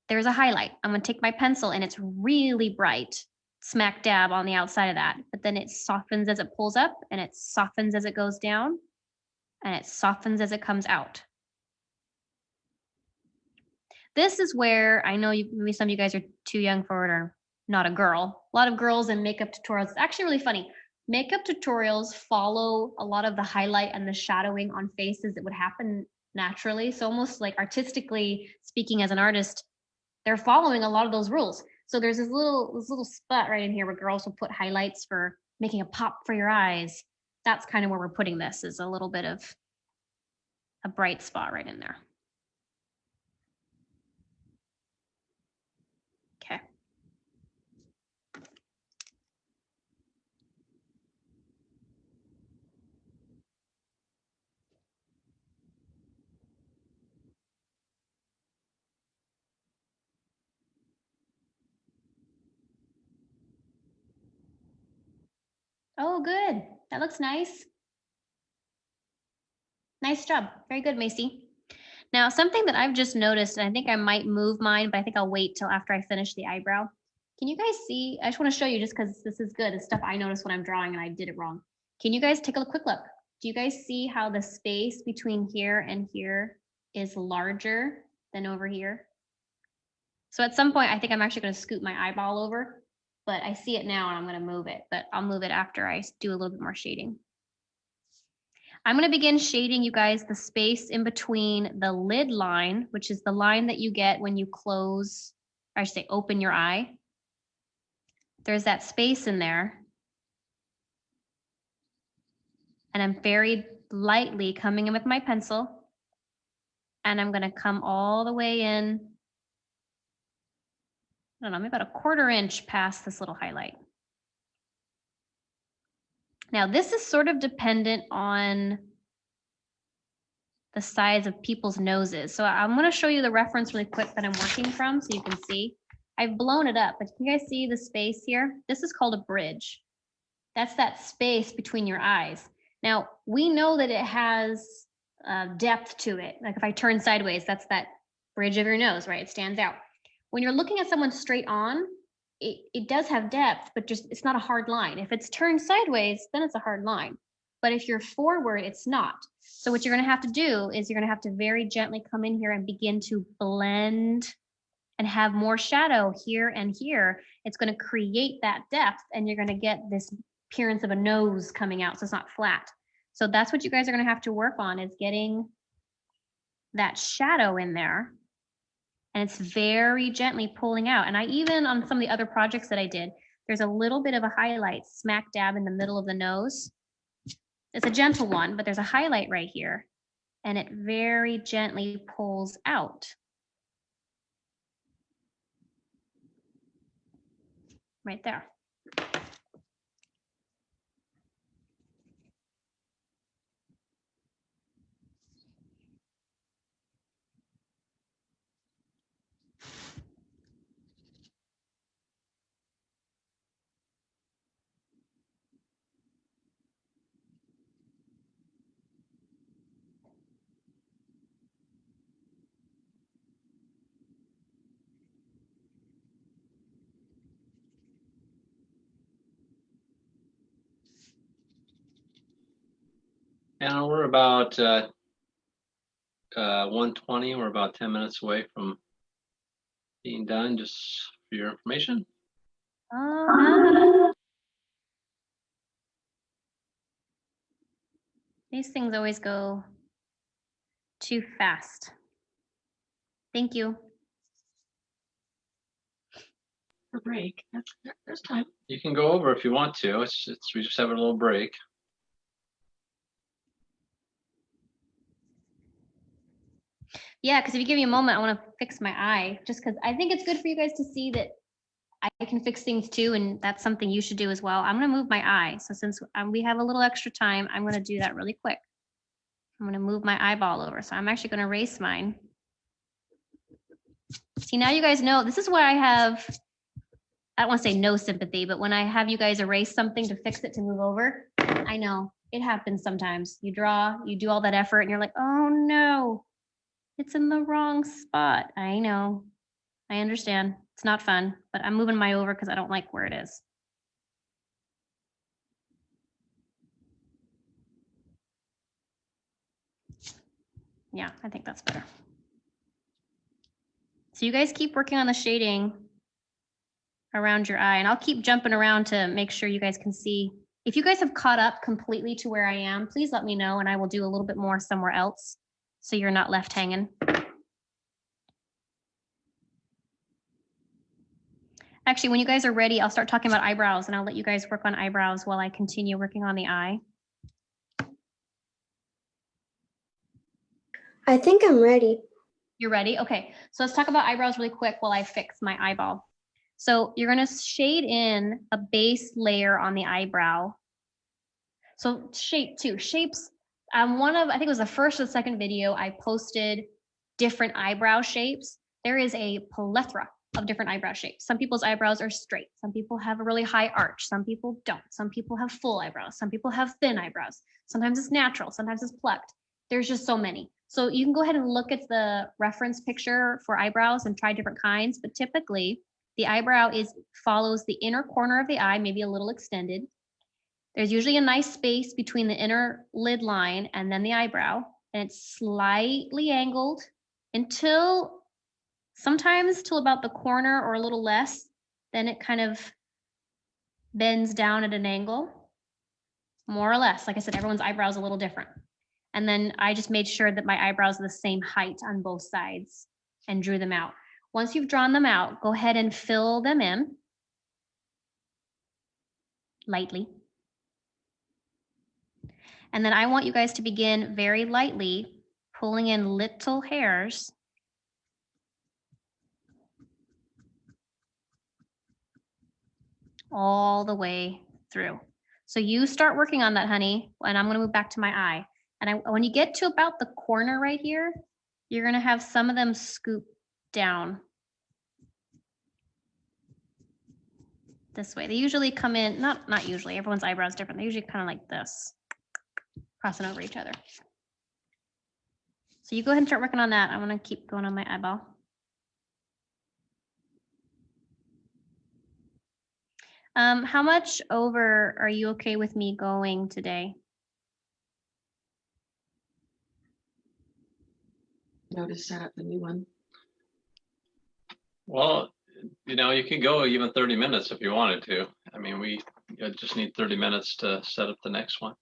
There's a highlight. I'm gonna take my pencil and it's really bright, smack dab on the outside of that, but then it softens as it pulls up and it softens as it goes down and it softens as it comes out. This is where I know maybe some of you guys are too young for it or not a girl. A lot of girls in makeup tutorials, it's actually really funny. Makeup tutorials follow a lot of the highlight and the shadowing on faces that would happen naturally. So almost like artistically speaking as an artist, they're following a lot of those rules. So there's this little spot right in here where girls will put highlights for making a pop for your eyes. That's kind of where we're putting this, is a little bit of a bright spot right in there. Okay. Oh, good. That looks nice. Nice job. Very good, Macy. Now, something that I've just noticed, and I think I might move mine, but I think I'll wait till after I finish the eyebrow. Can you guys see? I just want to show you just because this is good. It's stuff I noticed when I'm drawing and I did it wrong. Can you guys take a quick look? Do you guys see how the space between here and here is larger than over here? So at some point, I think I'm actually going to scoot my eyeball over, but I see it now and I'm going to move it, but I'll move it after I do a little bit more shading. I'm going to begin shading, you guys, the space in between the lid line, which is the line that you get when you close, or I should say open your eye. There's that space in there. And I'm very lightly coming in with my pencil. And I'm going to come all the way in, I don't know, maybe about a 1/4 inch past this little highlight. Now, this is sort of dependent on the size of people's noses. So I'm going to show you the reference really quick that I'm working from so you can see. I've blown it up, but can you guys see the space here? This is called a bridge. That's that space between your eyes. Now, we know that it has depth to it. Like if I turn sideways, that's that bridge of your nose, right? It stands out. When you're looking at someone straight on, it does have depth, but just it's not a hard line. If it's turned sideways, then it's a hard line. But if you're forward, it's not. So what you're going to have to do is you're going to have to very gently come in here and begin to blend and have more shadow here and here. It's going to create that depth and you're going to get this appearance of a nose coming out so it's not flat. So that's what you guys are going to have to work on, is getting that shadow in there. And it's very gently pulling out. And I even, on some of the other projects that I did, there's a little bit of a highlight smack dab in the middle of the nose. It's a gentle one, but there's a highlight right here. And it very gently pulls out. right there. And we're about 1:20. We're about 10 minutes away from being done, just for your information. These things always go too fast. Thank you. For break. There's time. You can go over if you want to. We just have a little break. Yeah, because if you give me a moment, I want to fix my eye, just because I think it's good for you guys to see that I can fix things too, and that's something you should do as well. I'm going to move my eye. So since we have a little extra time, I'm going to do that really quick. I'm going to move my eyeball over. So I'm actually going to erase mine. See, now you guys know, this is why I don't want to say no sympathy, but when I have you guys erase something to fix it to move over, I know it happens sometimes. You draw, you do all that effort, and you're like, oh no, it's in the wrong spot. I know. I understand. It's not fun, but I'm moving my over because I don't like where it is. Yeah, I think that's better. So you guys keep working on the shading around your eye, and I'll keep jumping around to make sure you guys can see. If you guys have caught up completely to where I am, please let me know and I will do a little bit more somewhere else so you're not left hanging. Actually, when you guys are ready, I'll start talking about eyebrows and I'll let you guys work on eyebrows while I continue working on the eye. I think I'm ready. You're ready? Okay, so let's talk about eyebrows really quick while I fix my eyeball. So you're gonna shade in a base layer on the eyebrow. So shape too, shapes. I think it was the first or the second video I posted different eyebrow shapes. There is a plethora of different eyebrow shapes. Some people's eyebrows are straight. Some people have a really high arch. Some people don't. Some people have full eyebrows. Some people have thin eyebrows. Sometimes it's natural. Sometimes it's plucked. There's just so many. So you can go ahead and look at the reference picture for eyebrows and try different kinds. But typically the eyebrow follows the inner corner of the eye, maybe a little extended. There's usually a nice space between the inner lid line and then the eyebrow, and it's slightly angled sometimes till about the corner or a little less. Then it kind of bends down at an angle, more or less. Like I said, everyone's eyebrow is a little different. And then I just made sure that my eyebrows are the same height on both sides and drew them out. Once you've drawn them out, go ahead and fill them in lightly. And then I want you guys to begin very lightly pulling in little hairs all the way through. So you start working on that, honey, and I'm going to move back to my eye. And when you get to about the corner right here, you're going to have some of them scoop down this way. They usually come in, not usually, everyone's eyebrow is different. They usually kind of like this, crossing over each other. So you go ahead and start working on that. I'm going to keep going on my eyeball. How much over are you okay with me going today? Notice set up the new one. Well, you could go even 30 minutes if you wanted to. I mean, we just need 30 minutes to set up the next one.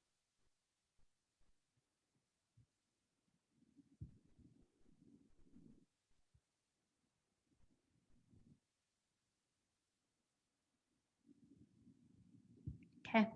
Okay.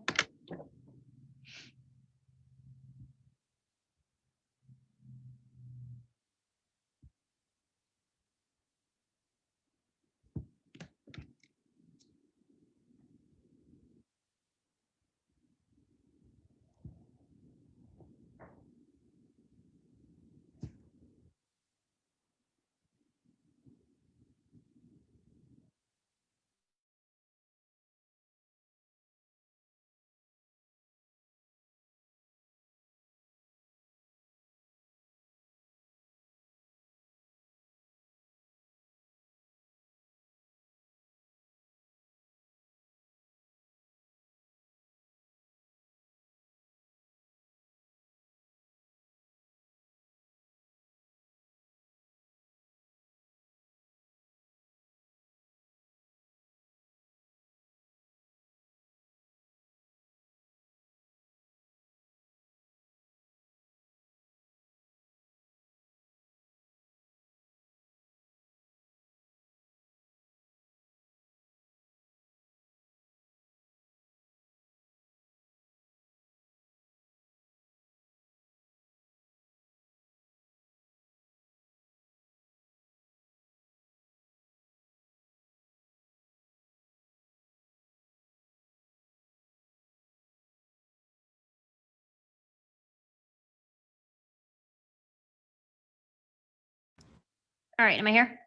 All right, am I here?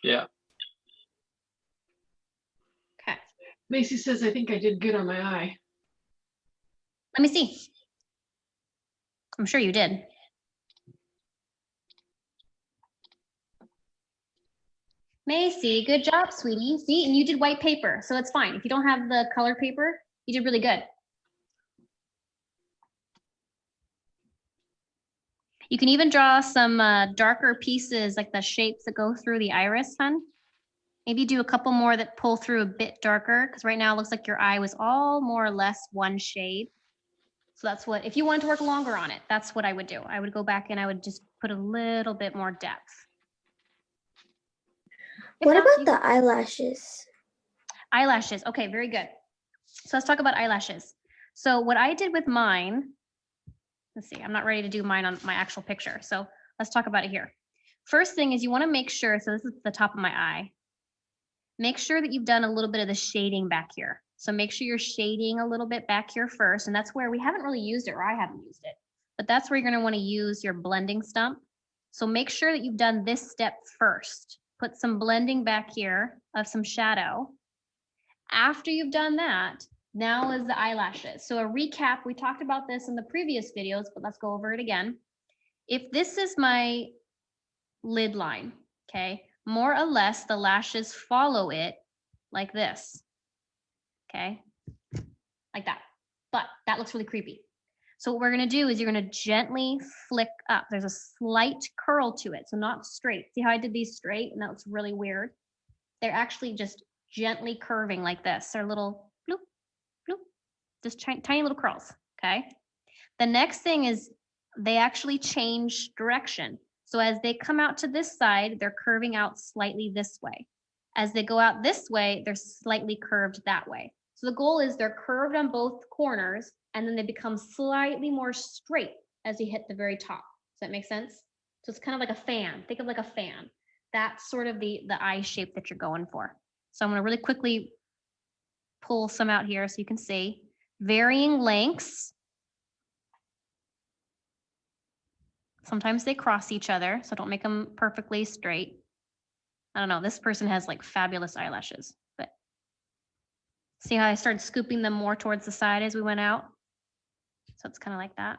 Yeah. Okay, Macy says, I think I did good on my eye. let me see. I'm sure you did. Macy, good job, sweetie. See, and you did white paper, so it's fine. If you don't have the color paper, you did really good. You can even draw some darker pieces, like the shapes that go through the iris, hun. Maybe do a couple more that pull through a bit darker, because right now it looks like your eye was all more or less one shade. So that's what, if you wanted to work longer on it, that's what I would do. I would go back and I would just put a little bit more depth. If What not, about you- the eyelashes? Eyelashes? Okay, very good. So let's talk about eyelashes. So what I did with mine, let's see, I'm not ready to do mine on my actual picture. So let's talk about it here. First thing is you want to make sure, so this is the top of my eye. Make sure that you've done a little bit of the shading back here. So make sure you're shading a little bit back here first. And that's where we haven't really used it, or I haven't used it. But that's where you're going to want to use your blending stump. So make sure that you've done this step first. Put some blending back here of some shadow. After you've done that, now is the eyelashes. So a recap, we talked about this in the previous videos, but let's go over it again. If this is my lid line, okay, more or less the lashes follow it like this, okay, like that. But that looks really creepy. So what we're gonna do is you're gonna gently flick up. There's a slight curl to it, so not straight. See how I did these straight and that looks really weird? They're actually just gently curving like this. They're little bloop, bloop, just tiny little curls, okay? The next thing is they actually change direction. So as they come out to this side, they're curving out slightly this way. As they go out this way, they're slightly curved that way. So the goal is they're curved on both corners and then they become slightly more straight as you hit the very top. Does that make sense? So it's kind of like a fan. Think of like a fan. That's sort of the eye shape that you're going for. So I'm going to really quickly pull some out here so you can see. Varying lengths. Sometimes they cross each other, so don't make them perfectly straight. I don't know, this person has like fabulous eyelashes, but see how I started scooping them more towards the side as we went out? So it's kind of like that.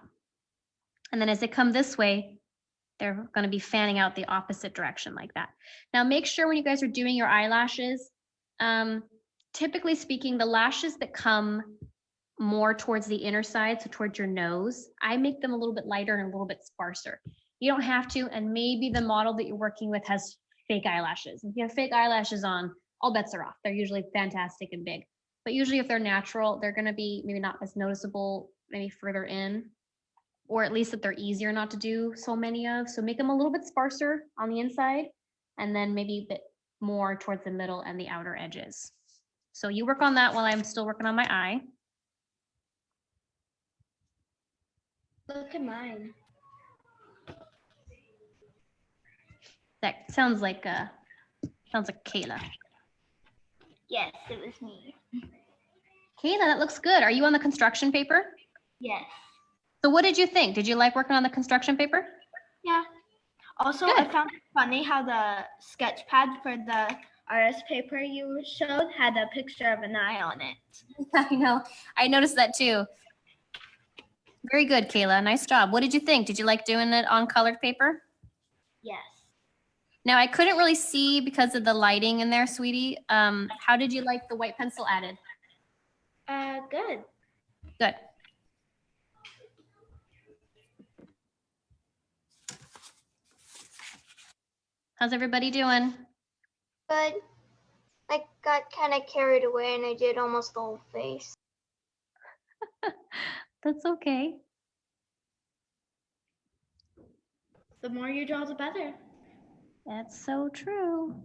And then as they come this way, they're going to be fanning out the opposite direction like that. Now make sure when you guys are doing your eyelashes, typically speaking, the lashes that come more towards the inner side, so towards your nose, I make them a little bit lighter and a little bit sparser. You don't have to, and maybe the model that you're working with has fake eyelashes. If you have fake eyelashes on, all bets are off. They're usually fantastic and big. But usually if they're natural, they're gonna be maybe not as noticeable, maybe further in, or at least that they're easier not to do so many of. So make them a little bit sparser on the inside, and then maybe a bit more towards the middle and the outer edges. So you work on that while I'm still working on my eye. Look at mine. That sounds like Kayla. Yes, it was me. Kayla, that looks good. Are you on the construction paper? Yes. So what did you think? Did you like working on the construction paper? Yeah. Also, Good. I found it funny how the sketch pad for the RS paper you showed had a picture of an eye on it. I know. I noticed that too. Very good, Kayla. Nice job. What did you think? Did you like doing it on colored paper? Yes. Now, I couldn't really see because of the lighting in there, sweetie. How did you like the white pencil added? Good. Good. How's everybody doing? Good. I got kind of carried away and I did almost the whole face. That's okay. The more you draw, the better. That's so true.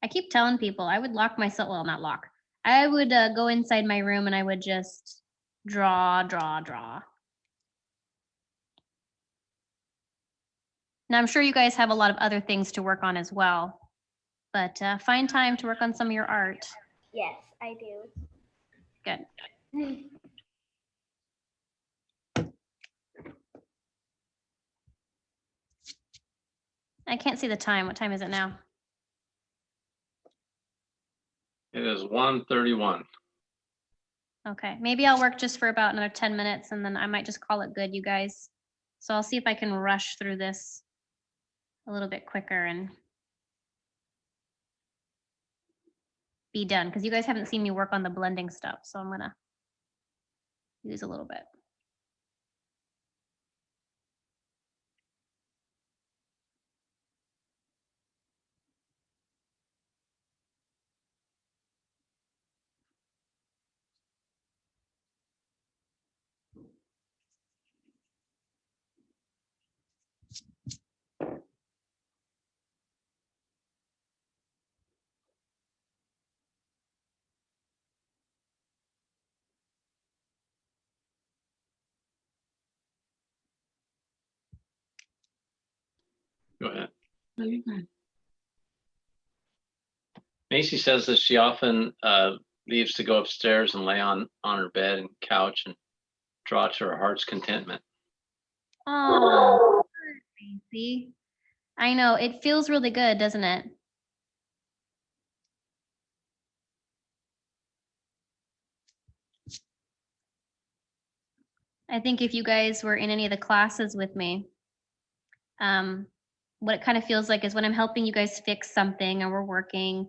I keep telling people I would lock myself, well, not lock. I would go inside my room and I would just draw. Now, I'm sure you guys have a lot of other things to work on as well, but find time to work on some of your art. Yes, I do. Good. I can't see the time. What time is it now? It is 1:31. Okay, maybe I'll work just for about another 10 minutes and then I might just call it good, you guys. So I'll see if I can rush through this a little bit quicker and be done because you guys haven't seen me work on the blending stuff. So I'm gonna use a little bit. Go ahead. No, you're fine. Macy says that she often leaves to go upstairs and lay on her bed and couch and draw to her heart's contentment. Oh, Macy. I know, it feels really good, doesn't it? I think if you guys were in any of the classes with me, what it kind of feels like is when I'm helping you guys fix something and we're working,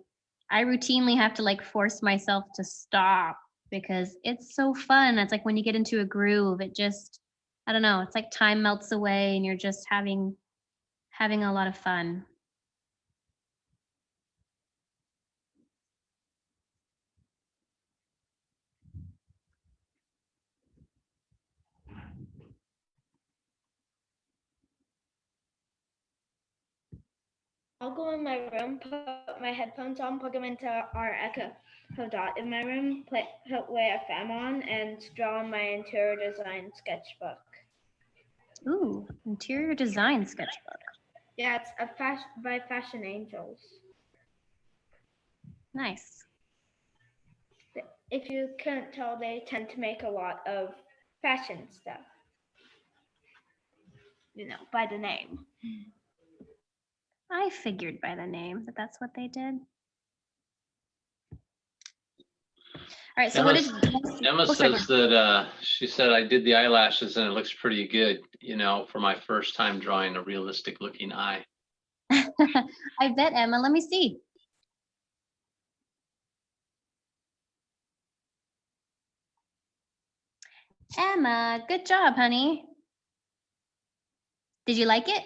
I routinely have to like force myself to stop because it's so fun. It's like when you get into a groove, it just, I don't know, it's like time melts away and you're just having a lot of fun. I'll go in my room, put my headphones on, plug them into our Echo Dot in my room, put a fan on, and draw my interior design sketchbook. Ooh, interior design sketchbook. Yeah, it's by Fashion Angels. Nice. If you couldn't tell, they tend to make a lot of fashion stuff. You know, by the name. I figured by the name that that's what they did. All right, so what did Emma oh, sorry, says that she said I did the eyelashes and it looks pretty good, you know, for my first time drawing a realistic looking eye. I bet, Emma. Let me see. Emma, good job, honey. Did you like it?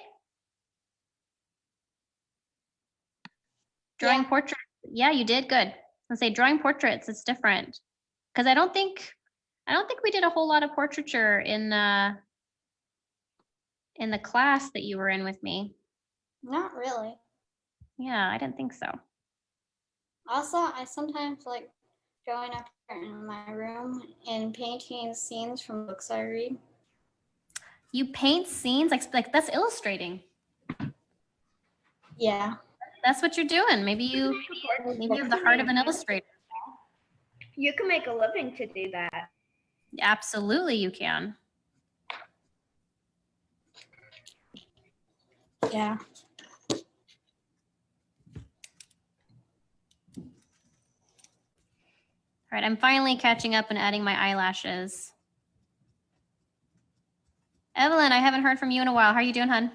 Drawing portraits. Yeah, you did. Good. I'll say drawing portraits. It's different because I don't think we did a whole lot of portraiture in the class that you were in with me. Not really. Yeah, I didn't think so. Also, I sometimes like drawing up in my room and painting scenes from books I read. You paint scenes like that's illustrating. Yeah. That's what you're doing. Maybe you have the heart of an illustrator. You can make a living to do that. Absolutely, you can. Yeah. All right, I'm finally catching up and adding my eyelashes. Evelyn, I haven't heard from you in a while. How are you doing, hon?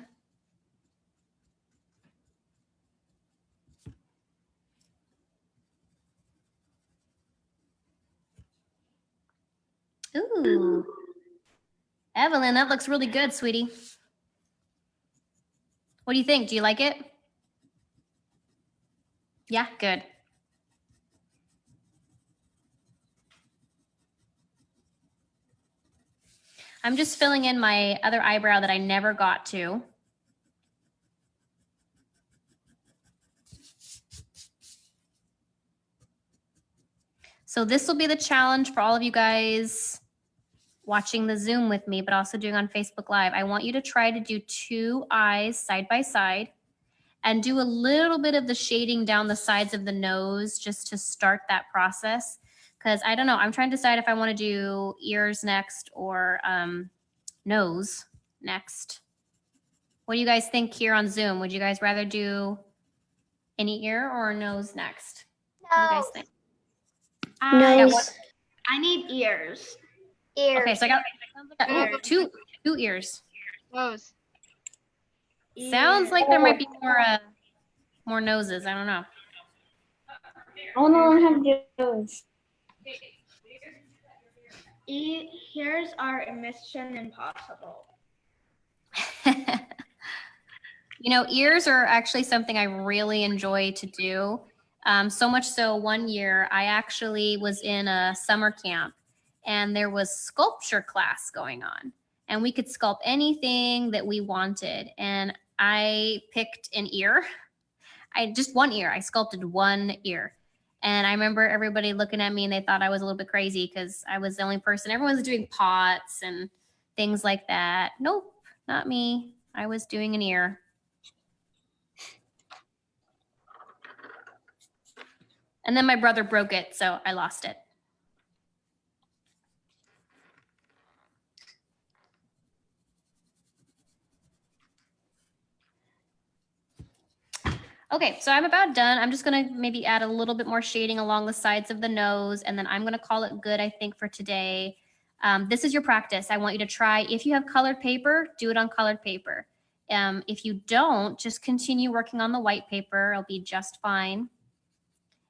Ooh. Evelyn, that looks really good, sweetie. What do you think? Do you like it? Yeah, good. I'm just filling in my other eyebrow that I never got to. So this will be the challenge for all of you guys watching the Zoom with me, but also doing on Facebook Live. I want you to try to do 2 eyes side by side and do a little bit of the shading down the sides of the nose just to start that process. Because I don't know, I'm trying to decide if I want to do ears next or nose next. What do you guys think here on Zoom? Would you guys rather do an ear or a nose next? What do you guys No. think? Nose. I need ears. Ears. Okay, so I got two ears. Nose. Sounds like there might be more noses. I don't know. Oh no, I have those. Ears are a mission impossible. You know, ears are actually something I really enjoy to do. So much so, one year I actually was in a summer camp and there was sculpture class going on. And we could sculpt anything that we wanted. And I picked an ear. Just one ear. I sculpted one ear. And I remember everybody looking at me and they thought I was a little bit crazy because I was the only person. Everyone's doing pots and things like that. Nope, not me. I was doing an ear. And then my brother broke it, so I lost it. Okay, so I'm about done. I'm just gonna maybe add a little bit more shading along the sides of the nose, and then I'm gonna call it good, I think, for today. This is your practice. I want you to try, if you have colored paper, do it on colored paper. If you don't, just continue working on the white paper. It'll be just fine.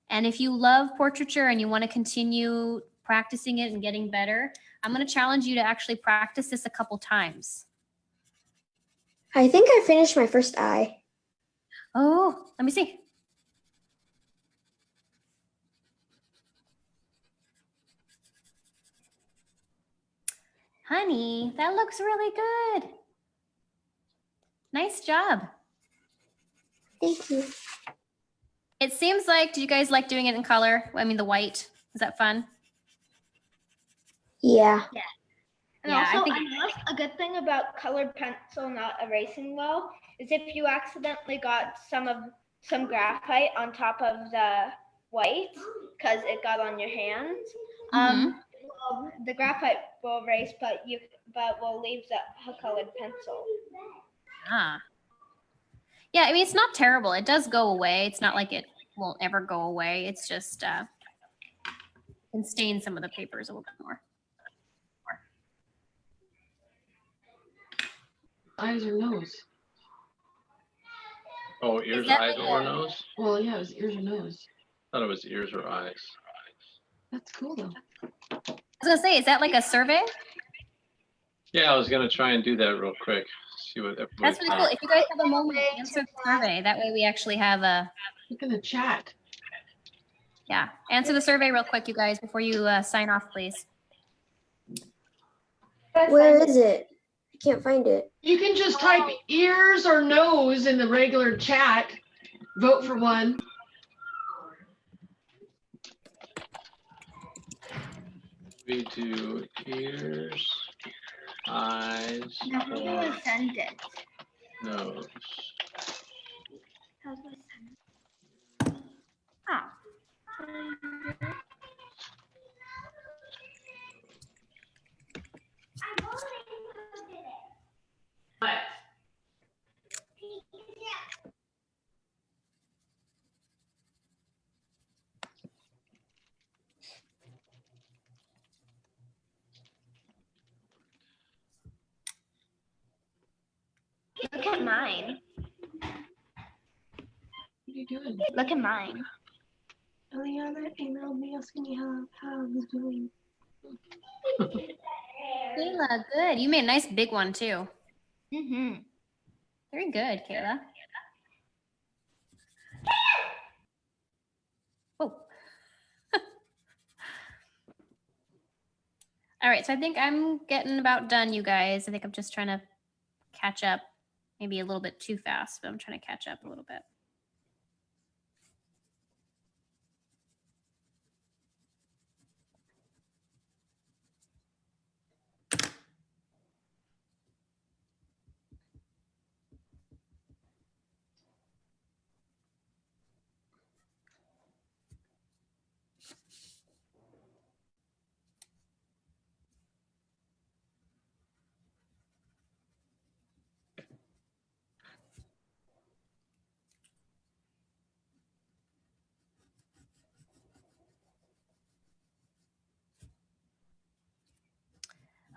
And if you love portraiture and you want to continue practicing it and getting better, I'm going to challenge you to actually practice this a couple times. I think I finished my first eye. Oh, let me see. Honey, that looks really good. Nice job. Thank you. It seems like, do you guys like doing it in color? I mean, the white. Is that fun? Yeah. And Yeah, I also, think- I noticed a good thing about colored pencil not erasing well is if you accidentally got some graphite on top of the white because it got on your hands. The graphite will erase, but will leave the colored pencil. Ah. Yeah, I mean, it's not terrible. It does go away. It's not like it won't ever go away. It's just can stain some of the papers a little bit more. Eyes or nose? Oh, ears, that eyes, like or a- nose? Well, yeah, it was ears or nose. I thought it was ears or eyes. That's cool though. I was gonna say, is that like a survey? Yeah, I was gonna try and do that real quick. See what everybody That's really cool. thought. If you guys have a moment, answer the survey. That way we actually have a, Look in the chat. yeah. Answer the survey real quick, you guys, before you sign off, please. Where is it? I can't find it. You can just type ears or nose in the regular chat. Vote for one. We do ears, eyes, Now, how do I or send it? nose. How do I send it? Ah. Look at mine. What are you doing? Look at mine. Eliana emailed me asking me how I was doing. Kayla, good. You made a nice big one too. Mm-hmm. Very good, Kayla. Oh. All right, so I think I'm getting about done, you guys. I think I'm just trying to catch up, maybe a little bit too fast, but I'm trying to catch up a little bit.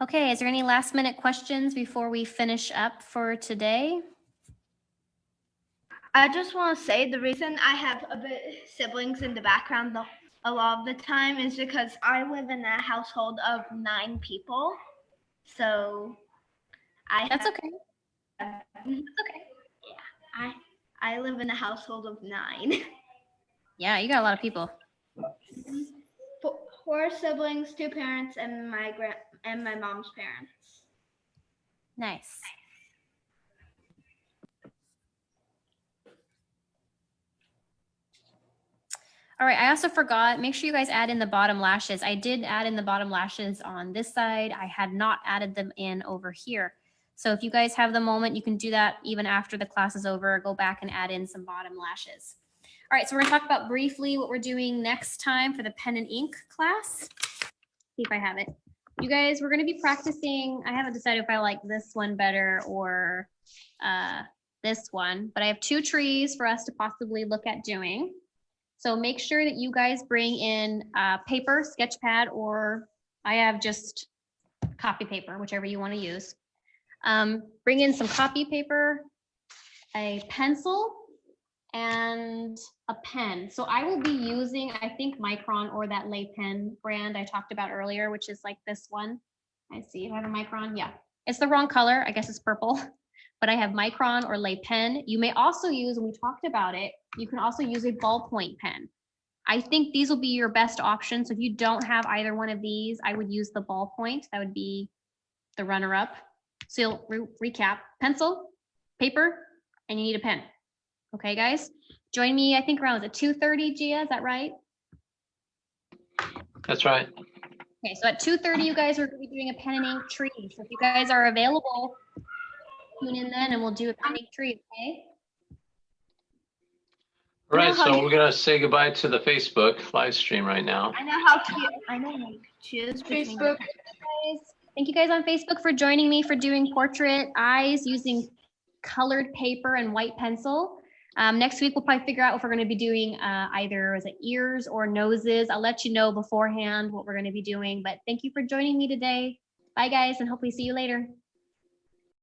Okay, is there any last minute questions before we finish up for today? I just want to say the reason I have a bit siblings in the background a lot of the time is because I live in a household of 9 people. So That's okay. have, That's okay. I live in a household of 9. Yeah, you got a lot of people. 4 siblings, 2 parents, and my mom's parents. Nice. All right, I also forgot, make sure you guys add in the bottom lashes. I did add in the bottom lashes on this side. I had not added them in over here. So if you guys have the moment, you can do that even after the class is over. Go back and add in some bottom lashes. All right, so we're gonna talk about briefly what we're doing next time for the pen and ink class. See if I have it. You guys, we're gonna be practicing, I haven't decided if I like this one better or this one, but I have 2 trees for us to possibly look at doing. So make sure that you guys bring in paper, sketch pad, or I have just copy paper, whichever you want to use. Bring in some copy paper, a pencil, and a pen. So I will be using, I think, Micron or that Lay Pen brand I talked about earlier, which is like this one. I see, I have a Micron. Yeah, it's the wrong color. I guess it's purple. But I have Micron or Lay Pen. You may also use, and we talked about it, you can also use a ballpoint pen. I think these will be your best option. So if you don't have either one of these, I would use the ballpoint. That would be the runner-up. So you'll recap: pencil, paper, and you need a pen. Okay, guys? Join me, I think around, is it 2:30, Gia? Is that right? That's right. Okay, so at 2:30, you guys are going to be doing a pen and ink tree. So if you guys are available, tune in then and we'll do a pen and ink tree, okay? All right, so we're gonna say goodbye to the Facebook live stream right now. I know how to. I know how to choose between Facebook. Thank you guys on Facebook for joining me for doing portrait eyes using colored paper and white pencil. Next week, we'll probably figure out if we're going to be doing either is it ears or noses. I'll let you know beforehand what we're going to be doing. But thank you for joining me today. Bye, guys, and hopefully see you later.